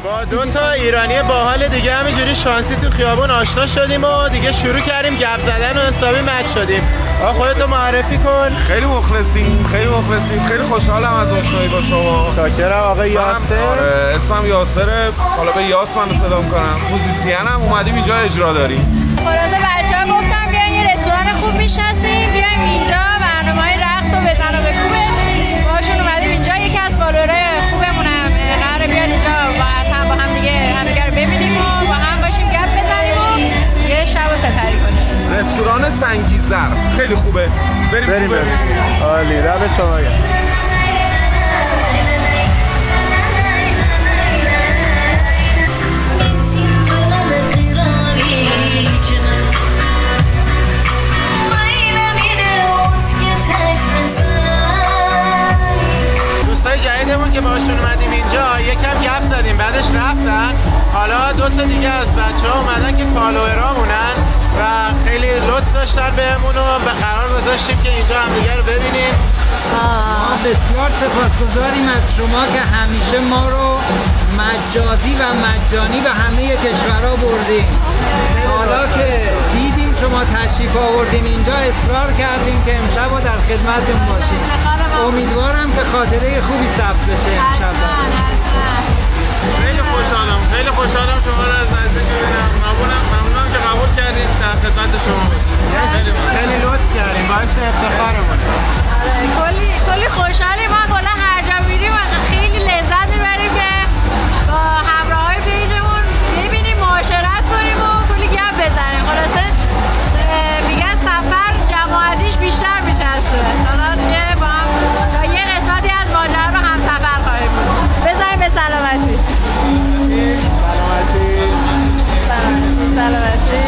با 2 تا ایرانی باحال دیگه همینجوری شانسی تو خیابون آشنا شدیم و دیگه شروع کردیم گپ زدن و حسابی مچ شدیم. خودتو معرفی کن. خیلی مخلصیم، خیلی خوشحالم از آشنایی با شما. شاکرم. آقای یاسر. آره اسمم یاسره، حالا به یاس منو صدا کنم. موزیسینم، اومدیم اینجا اجرا داریم. خلاصه بچه‌ها گفتم بیاین یه رستوران خوب میشناسیم، بیایم اینجا برنامه‌های رقص و بزن و بکوبه. باشون اومدیم اینجا. یکی از فالوورای خوبمونم قراره بیاد اینجا با هم دیگه رو ببینیم و با هم باشیم گپ بزنیم و یه شب و سپری کنیم. رستوران سنگیزر خیلی خوبه. بریم. عالی، دم شما گرم. دوستای جدیدمون که باشون اومدیم اینجا یکم گپ زدیم، بعدش رفتن. حالا 2 تا دیگه از بچه‌ها اومدن که فالوورامونن و خیلی لطف داشتن بهمون و به قرار گذاشتیم که اینجا هم دیگه رو ببینیم. ما بسیار سپاسگزاریم از شما که همیشه ما رو مجازی و مجانی به همه کشورها بردیم. حالا که دیدیم شما تشریف آوردین اینجا، اصرار کردیم که امشب در خدمتتون باشیم. امیدوارم که خاطره خوبی ثبت بشه امشب. خیلی خوشحالم شما رو از نزدیک ببینم. ممنونم که قبول کردید در خدمت شما باشیم. خیلی لطف کردید، باعث افتخارمونه. کلی خوشحالیم. ما کلا هر جا میریم خیلی لذت میبریم که با همراهای پیجمون ببینیم، معاشرت کنیم و کلی گپ بزنیم. خلاصه میگن سفر جماعتیش بیشتر میچسبه. حالا دیگه با هم تا یه قسمتی از ماجرا رو هم سفر خواهیم بود. بزنیم به سلامتی. سلامتی.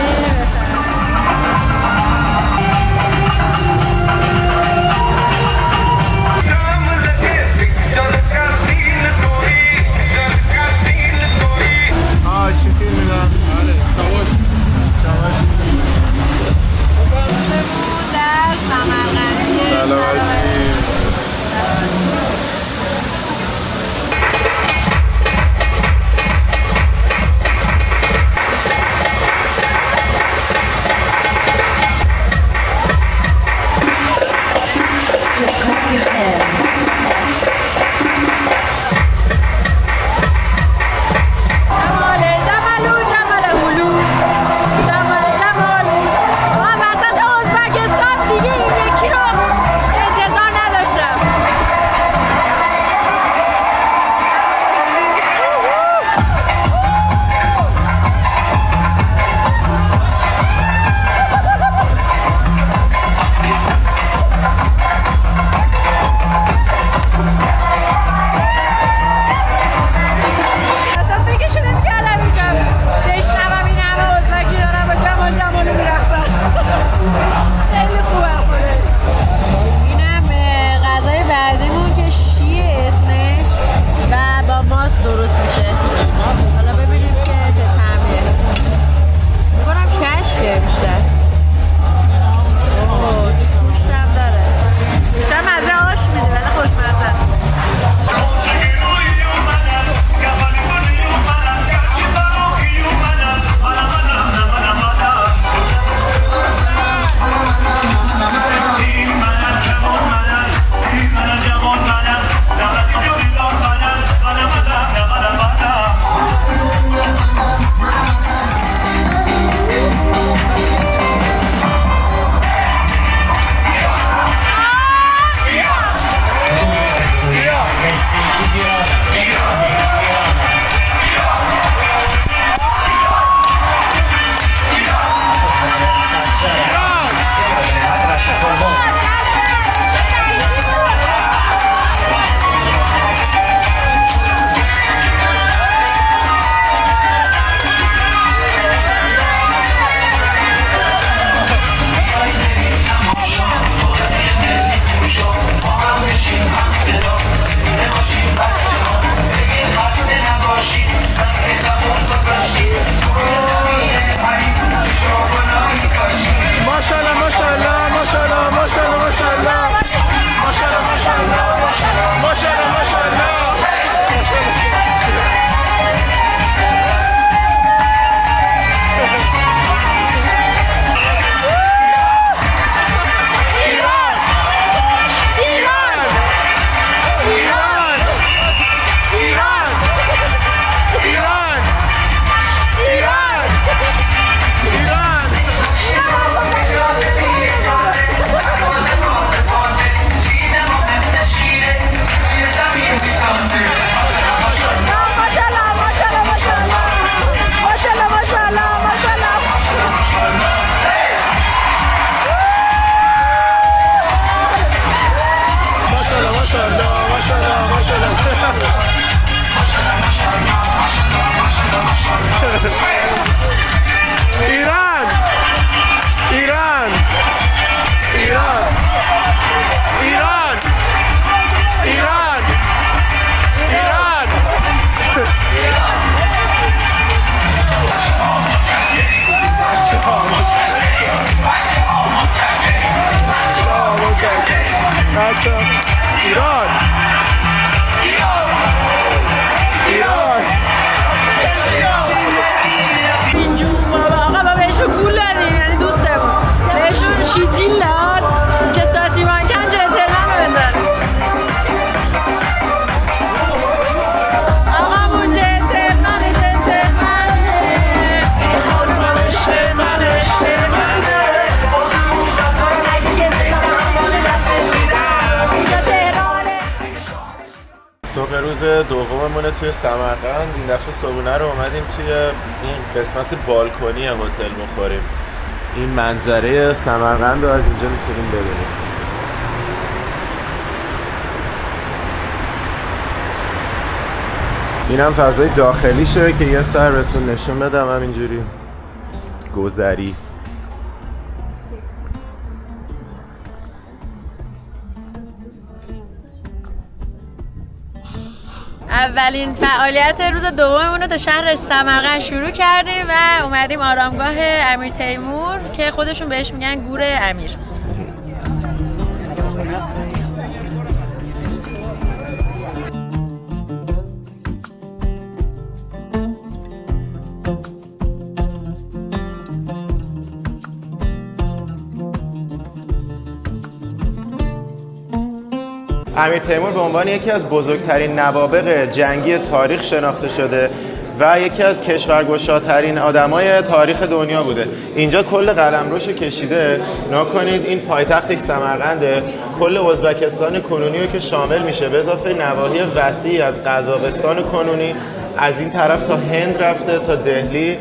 دوممونه توی سمرقند. این دفعه صبحونه رو اومدیم توی این قسمت بالکنی هتل بخوریم. این منظره سمرقند رو از اینجا میتونیم ببینیم. اینم فضای داخلیشه که یه سر بهتون نشون بدم. همینجوری گذری. اولین فعالیت روز دوممون رو تا شهر سمرقند شروع کردیم و اومدیم آرامگاه امیر تیمور که خودشون بهش میگن گور امیر. امیر تیمور به عنوان یکی از بزرگترین نوابغ جنگی تاریخ شناخته شده و یکی از کشورگشاترین آدمای تاریخ دنیا بوده. اینجا کل قلمروشو کشیده. نکنید این پایتختش سمرقنده. کل ازبکستان کنونی رو که شامل میشه به اضافه نواحی وسیع از قزاقستان کنونی، از این طرف تا هند رفته تا دهلی،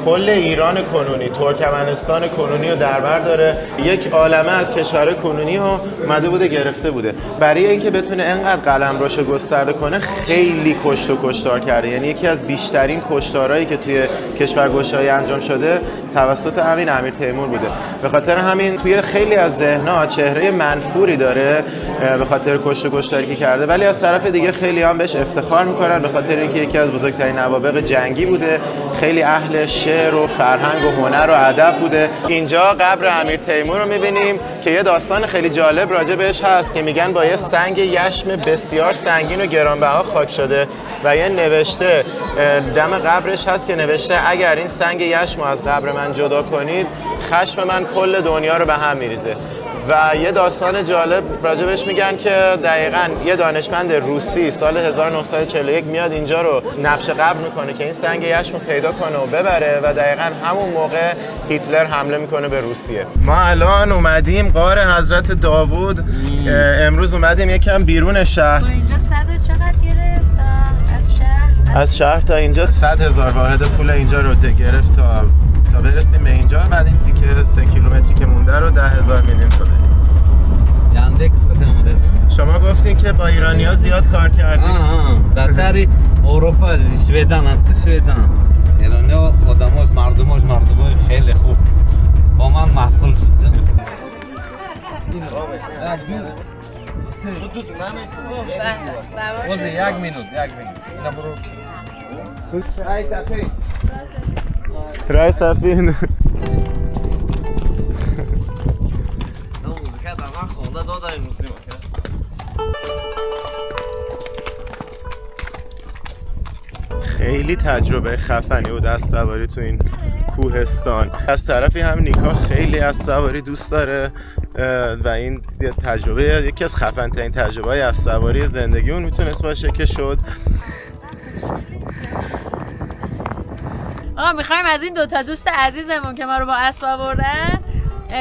کل ایران کنونی، ترکمنستان کنونی رو در بر داره. یک عالمه از کشورهای کنونی رو اومده بوده گرفته بوده. برای اینکه بتونه انقدر قلمروشو گسترده کنه خیلی کشت و کشتار کرده. یعنی یکی از بیشترین کشتارهایی که توی کشورگشایی انجام شده توسط همین امیر تیمور بوده. به خاطر همین توی خیلی از ذهن‌ها چهره منفوری داره به خاطر کشت و کشتاری که کرده، ولی از طرف دیگه خیلی هم بهش افتخار میکنن به خاطر اینکه یکی از بزرگترین نوابغ جنگی بوده. خیلی اهل شعر و فرهنگ و هنر و ادب بوده. اینجا قبر امیر تیمور رو می‌بینیم که یه داستان خیلی جالب راجع بهش هست که میگن با یه سنگ یشم بسیار سنگین و گرانبها خاک شده و یه نوشته دم قبرش هست که نوشته اگر این سنگ یشم رو از قبر من جدا کنید خشم من کل دنیا رو به هم میریزه. و یه داستان جالب راجبش میگن که دقیقاً یه دانشمند روسی سال 1941 میاد اینجا رو نقش قبر میکنه که این سنگ یشم رو پیدا کنه و ببره و دقیقاً همون موقع هیتلر حمله میکنه به روسیه. ما الان اومدیم غار حضرت داوود. امروز اومدیم یکم بیرون شهر. اینجا صد چقدر گرفت از شهر؟ از شهر تا اینجا 100,000 واحد پول اینجا رو گرفت تا برسیم به اینجا. بعد این تیکه 3 کیلومتری که مونده رو 10,000 میلیون تومان. شما گفتین که با ایرانی‌ها زیاد کار کردید. در شهر اروپا شویدن است که شویدن ایرانی‌ها آدماش مردماش خیلی خوب با من معقول شدن. یک مینوت اینا برو رای سفین. خیلی تجربه خفنی بود از سواری تو این کوهستان. از طرفی هم نیکا خیلی از سواری دوست داره و این تجربه یکی از خفن‌ترین تجربه‌های از سواری زندگی اون میتونست باشه که شد. آقا میخوایم از این دوتا دوست عزیزمون که ما رو با اسب آوردن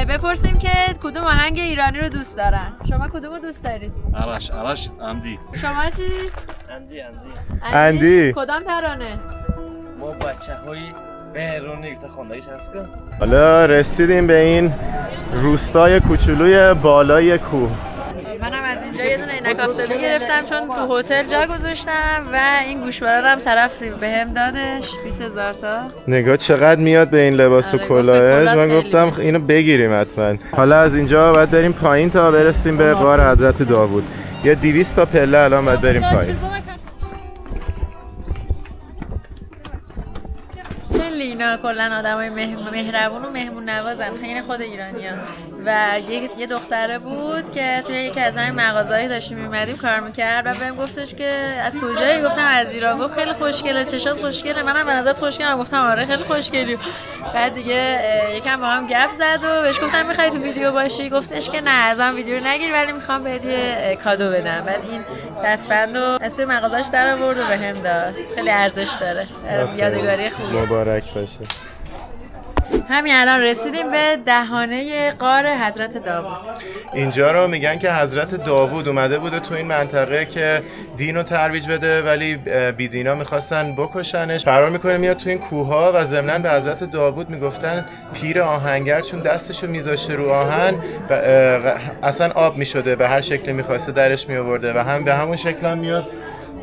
بپرسیم که کدوم آهنگ ایرانی رو دوست دارن. شما کدوم رو دوست دارید؟ آرش اندی. شما چی؟ اندی. کدام ترانه؟ ما بچه‌های بیرونی تا خونده‌ایش هست که حالا رسیدیم به این روستای کوچولوی بالای کوه. منم از اینجا یه دونه عینک آفتابی گرفتم چون تو هتل جا گذاشتم و این گوشواره رو هم طرف بهم دادش 20,000 تا. نگاه چقدر میاد به این لباس و کلاهش. من گفتم اینو بگیریم حتما. حالا از اینجا باید بریم پایین تا برسیم به غار حضرت داوود. یه 200 تا پله الان باید بریم پایین. خیلی اینا کلا آدمای مهربون و مهمون نوازن، خیلی خود ایرانیان. و یه دختره بود که توی یکی از همین مغازه‌ای داشتیم می‌اومدیم کار می‌کرد و بهم گفتش که از کجایی؟ گفتم از ایران. گفت خیلی خوشگله، چشات خوشگله. منم به نظرت خوشگلم. گفتم آره خیلی خوشگلی. بعد دیگه یکم با هم گپ زد و بهش گفتم می‌خوای تو ویدیو باشی؟ گفتش که نه ازم ویدیو نگیر ولی می‌خوام بهت یه کادو بدم. بعد این دستبندو از توی مغازه‌اش در آورد و بهم داد. خیلی ارزش داره. یادگاری خوبیه. مبارک باشه. همین الان رسیدیم به دهانه غار حضرت داوود. اینجا رو میگن که حضرت داوود اومده بوده تو این منطقه که دین رو ترویج بده، ولی بیدینا میخواستن بکشنش. فرار میکنه میاد تو این کوها و ضمناً به حضرت داوود میگفتن پیر آهنگر، چون دستشو میذاشته رو آهن اصلا آب میشده، به هر شکلی میخواسته درش میآورده و هم به همون شکل هم میاد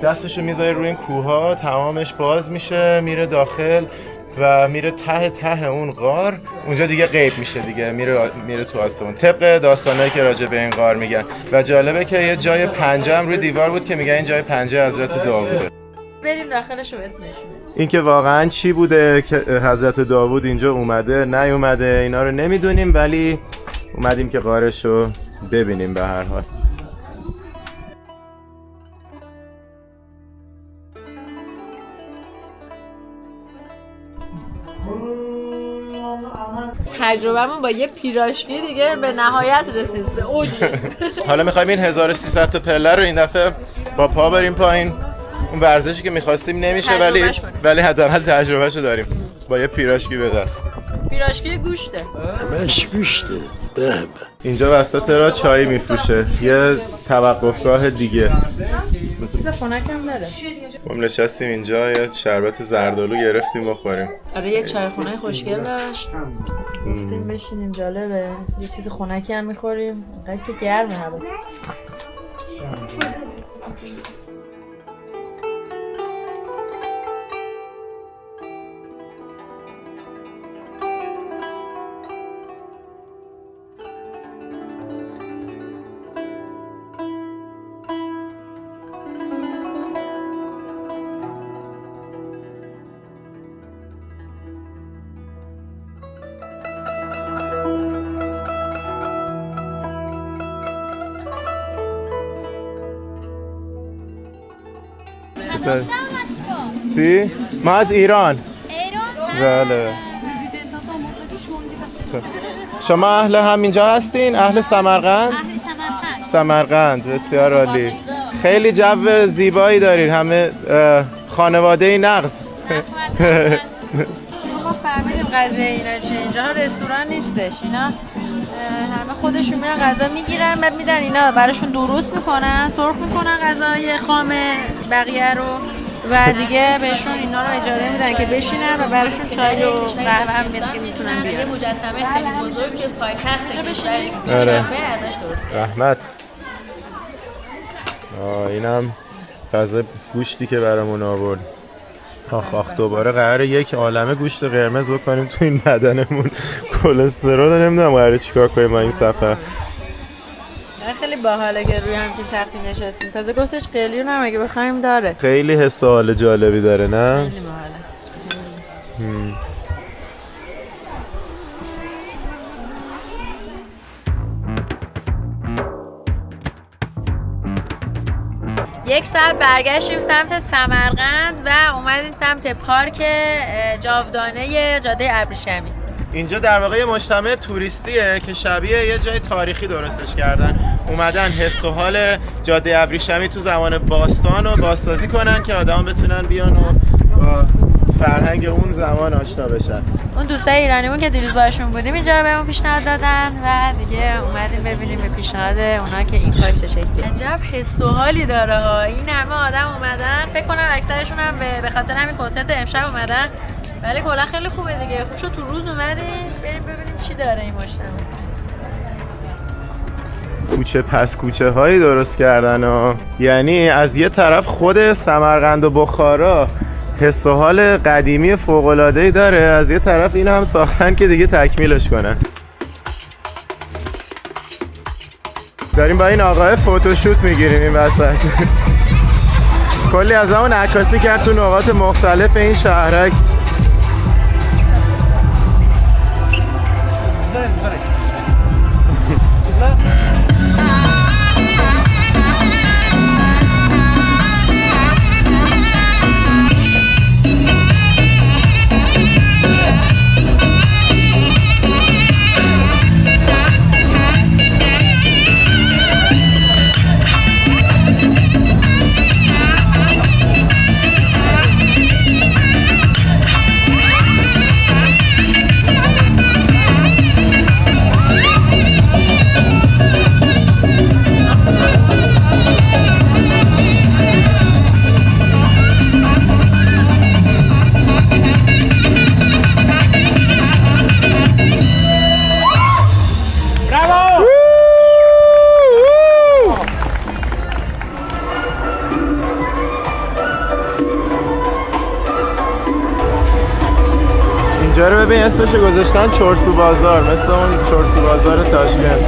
دستشو میذاره روی این کوها، تمامش باز میشه، میره داخل و میره ته اون غار، اونجا دیگه غیب میشه دیگه، میره تو آسمون، طبق داستانایی که راجع به این غار میگن. و جالبه که یه جای پنجه هم روی دیوار بود که میگن این جای پنجه حضرت داووده. بریم داخلش رو بهتون نشون بدیم. این که واقعا چی بوده که حضرت داوود اینجا اومده نیومده اینا رو نمیدونیم، ولی اومدیم که غارش رو ببینیم به هر حال. تجربهمون با یه پیراشکی دیگه به نهایت رسید، به اوج رسید. حالا میخوایم این 1300 تا پله رو این دفعه با پا بریم پایین. اون ورزشی که میخواستیم نمیشه، ولی حداقل تجربهشو داریم با یه پیراشکی به دست. پیراشکی گوشته، همش گوشته. اینجا وسط را چای میفروشه، یه توقفگاه دیگه. چیز خنک هم داره. ما نشستیم اینجا، یه شربت زردآلو گرفتیم بخوریم. آره یه چای خونه خوشگل داشت. گفتیم بشینیم، جالبه. یه چیز خنکی هم میخوریم. انقدر که گرمه هوا. چی؟ ما از ایران. بله. شما اهل همینجا هستین؟ اهل سمرقند؟ سمرقند، بسیار عالی. خیلی جو زیبایی دارین، همه خانواده نغز. ما فهمیدیم قضیه اینا چیه. اینجا رستوران نیستش، اینا همه خودشون میرن غذا میگیرن بعد میدن اینا براشون درست میکنن، سرخ میکنن غذای خام بقیه رو و دیگه بهشون اینا رو اجاره میدن که بشینن و براشون چای و قهوه هم مثل که میتونن بیارن. یه مجسمه خیلی بزرگ که پایتخت کشورشون ازش درست کرد. رحمت. اینم تازه گوشتی که برامون آورد. آخ دوباره قراره یک عالمه گوشت قرمز بکنیم تو این بدنمون. کلسترول نمیدونم قراره چیکار کنیم ما این سفر. خیلی باحاله که روی همچین تختی نشستیم. تازه گفتش قلیون هم اگه بخوایم داره. خیلی حس و حال جالبی داره نه؟ خیلی باحاله. یک ساعت برگشتیم سمت سمرقند و اومدیم سمت پارک جاودانه جاده ابریشمی. اینجا در واقع یه مجتمع توریستیه که شبیه یه جای تاریخی درستش کردن. اومدن حس و حال جاده ابریشمی تو زمان باستان رو بازسازی کنن که آدم بتونن بیان و با فرهنگ اون زمان آشنا بشن. اون دوستای ایرانیمون که دیروز باشون بودیم اینجا رو بهمون پیشنهاد دادن و دیگه اومدیم ببینیم به پیشنهاد اونا که این کار چه شکلیه. عجب حس و حالی داره ها. این همه آدم اومدن، فکر کنم اکثرشون هم به خاطر همین کنسرت امشب اومدن. ولی کلا خیلی خوبه دیگه. خوب شد تو روز اومدیم بریم ببینیم چی داره این مجتمع. کوچه پس کوچه هایی درست کردن ها. یعنی از یه طرف خود سمرقند و بخارا حس و حال قدیمی فوق‌العاده‌ای داره، از یه طرف این هم ساختن که دیگه تکمیلش کنن. داریم با این آقای فوتوشوت میگیریم این وسط. کلی از همون عکاسی کرد تو نقاط مختلف این شهرک. اینجا رو ببین اسمشو گذاشتن چورسو بازار، مثل اون چورسو بازار تاشکند.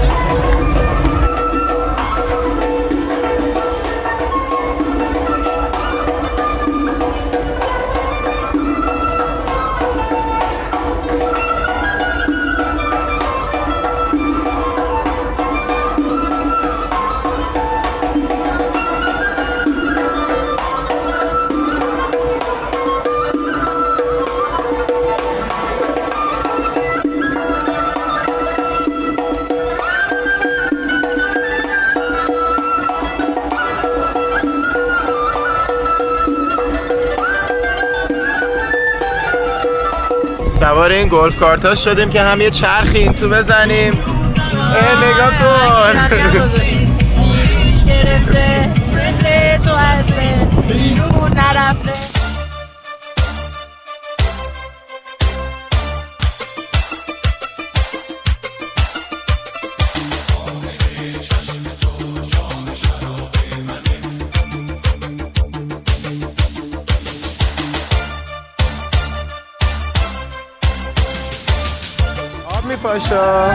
سوار این گلف کارتا شدیم که هم یه چرخی این تو بزنیم. نگاه کن نیروش گرفته مهر تو هسته نیرومون نرفته. می پاشا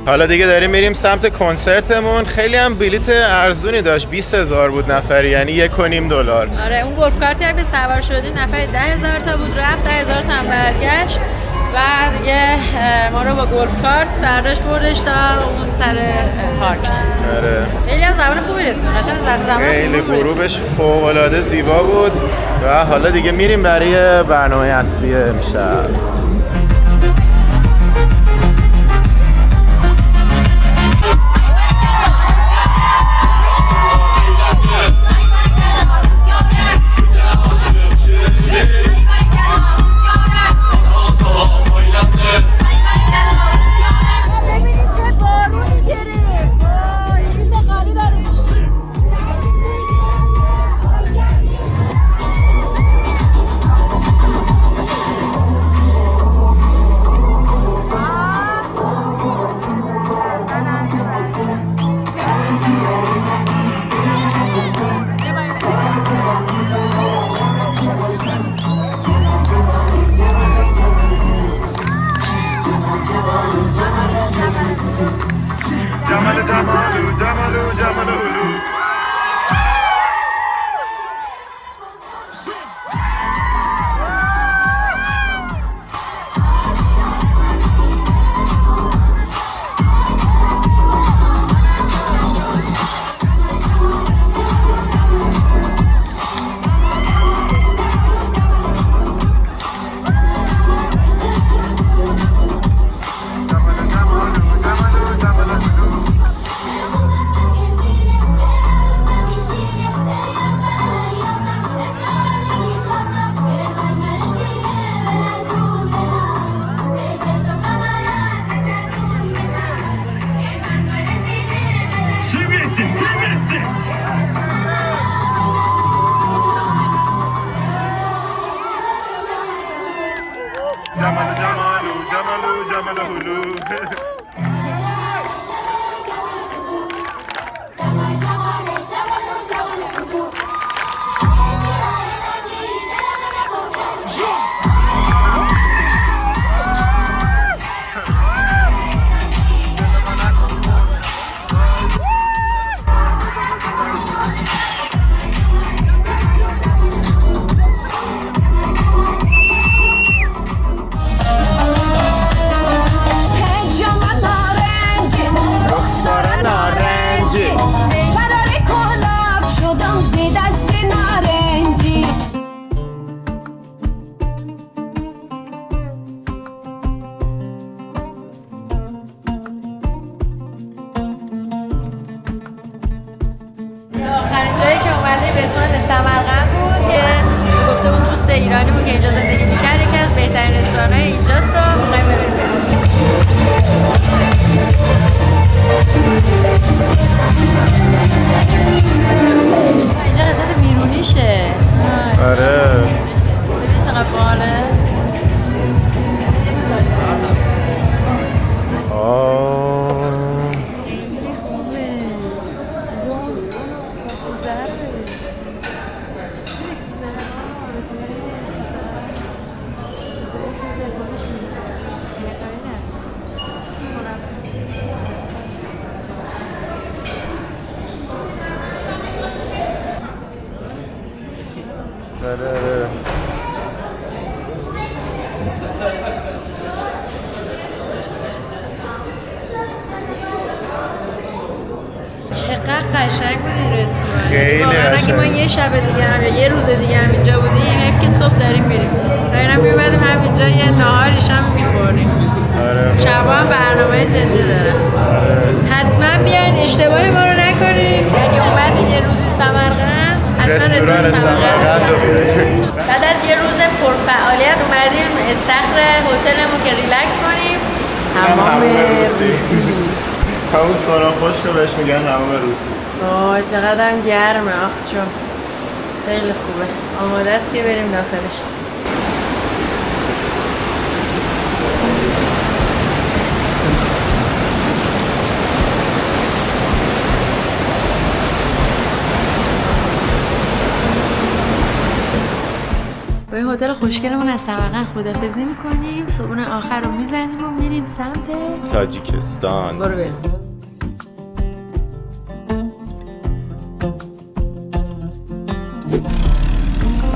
حالا دیگه داریم میریم سمت کنسرتمون. خیلی هم بلیت ارزونی داشت، 20,000 بود نفری، یعنی $1.5. آره اون گلف کارتی اگه سوار شدی نفری 10,000 تا بود، رفت 10,000 تا هم برگشت و دیگه ما رو با گلف کارت برداشت بردش تا اون سر پارک. آره خیلی هم زمان خوبی رسید، قشنگ زمان خیلی غروبش فوق‌العاده زیبا بود و حالا دیگه میریم برای برنامه اصلی امشب. سمرقند بود که گفته بود دوست ایرانی بود که اینجا زندگی می‌کرد، یکی از بهترین رستوران‌های اینجاست و می‌خوایم ببریم. قشنگ بود این رستوران. خیلی واقعا اگه ما قشنگ. یه شب دیگه هم یا یه روز دیگه هم اینجا بودیم حیف که صبح داریم میریم. غیرم میومدیم همینجا یه نهاریش هم میخوریم. آره شبا هم برنامه زنده دارن. حتما بیاین اشتباهی ما رو نکنیم. اگه اومدین یه روزی سمرقند حتما رستوران سمرقند رو بیارید. بعد از یه روز پرفعالیت اومدیم استخر هتلمون که ریلکس کنیم. حمام روسی. همون سونا خشک رو بهش میگن حمام روسی. آه چقدر هم گرمه آخ چون خیلی خوبه. آماده است که بریم داخلش. با این هتل خوشگلمون از سمرقند خدافظی میکنیم. صبحونه آخر رو میزنیم و میریم سمت تاجیکستان. برو بریم.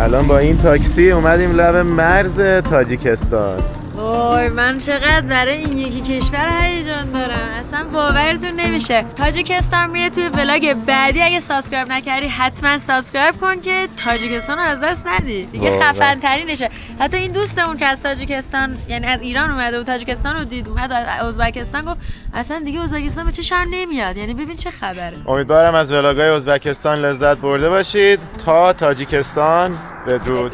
الان با این تاکسی اومدیم لب مرز تاجیکستان. وای من چقدر برای این یکی کشور هیجان دارم، اصلا باورتون نمیشه. تاجیکستان میره توی ولاگ بعدی. اگه سابسکرایب نکردی حتما سابسکرایب کن که تاجیکستان رو از دست ندی دیگه. خفن ترینشه. حتی این دوستمون که از تاجیکستان یعنی از ایران اومده و تاجیکستان رو دید اومد از ازبکستان گفت اصلا دیگه ازبکستان به چشم نمیاد، یعنی ببین چه خبره. امیدوارم از ولاگ‌های ازبکستان لذت برده باشید. تا تاجیکستان بدرود.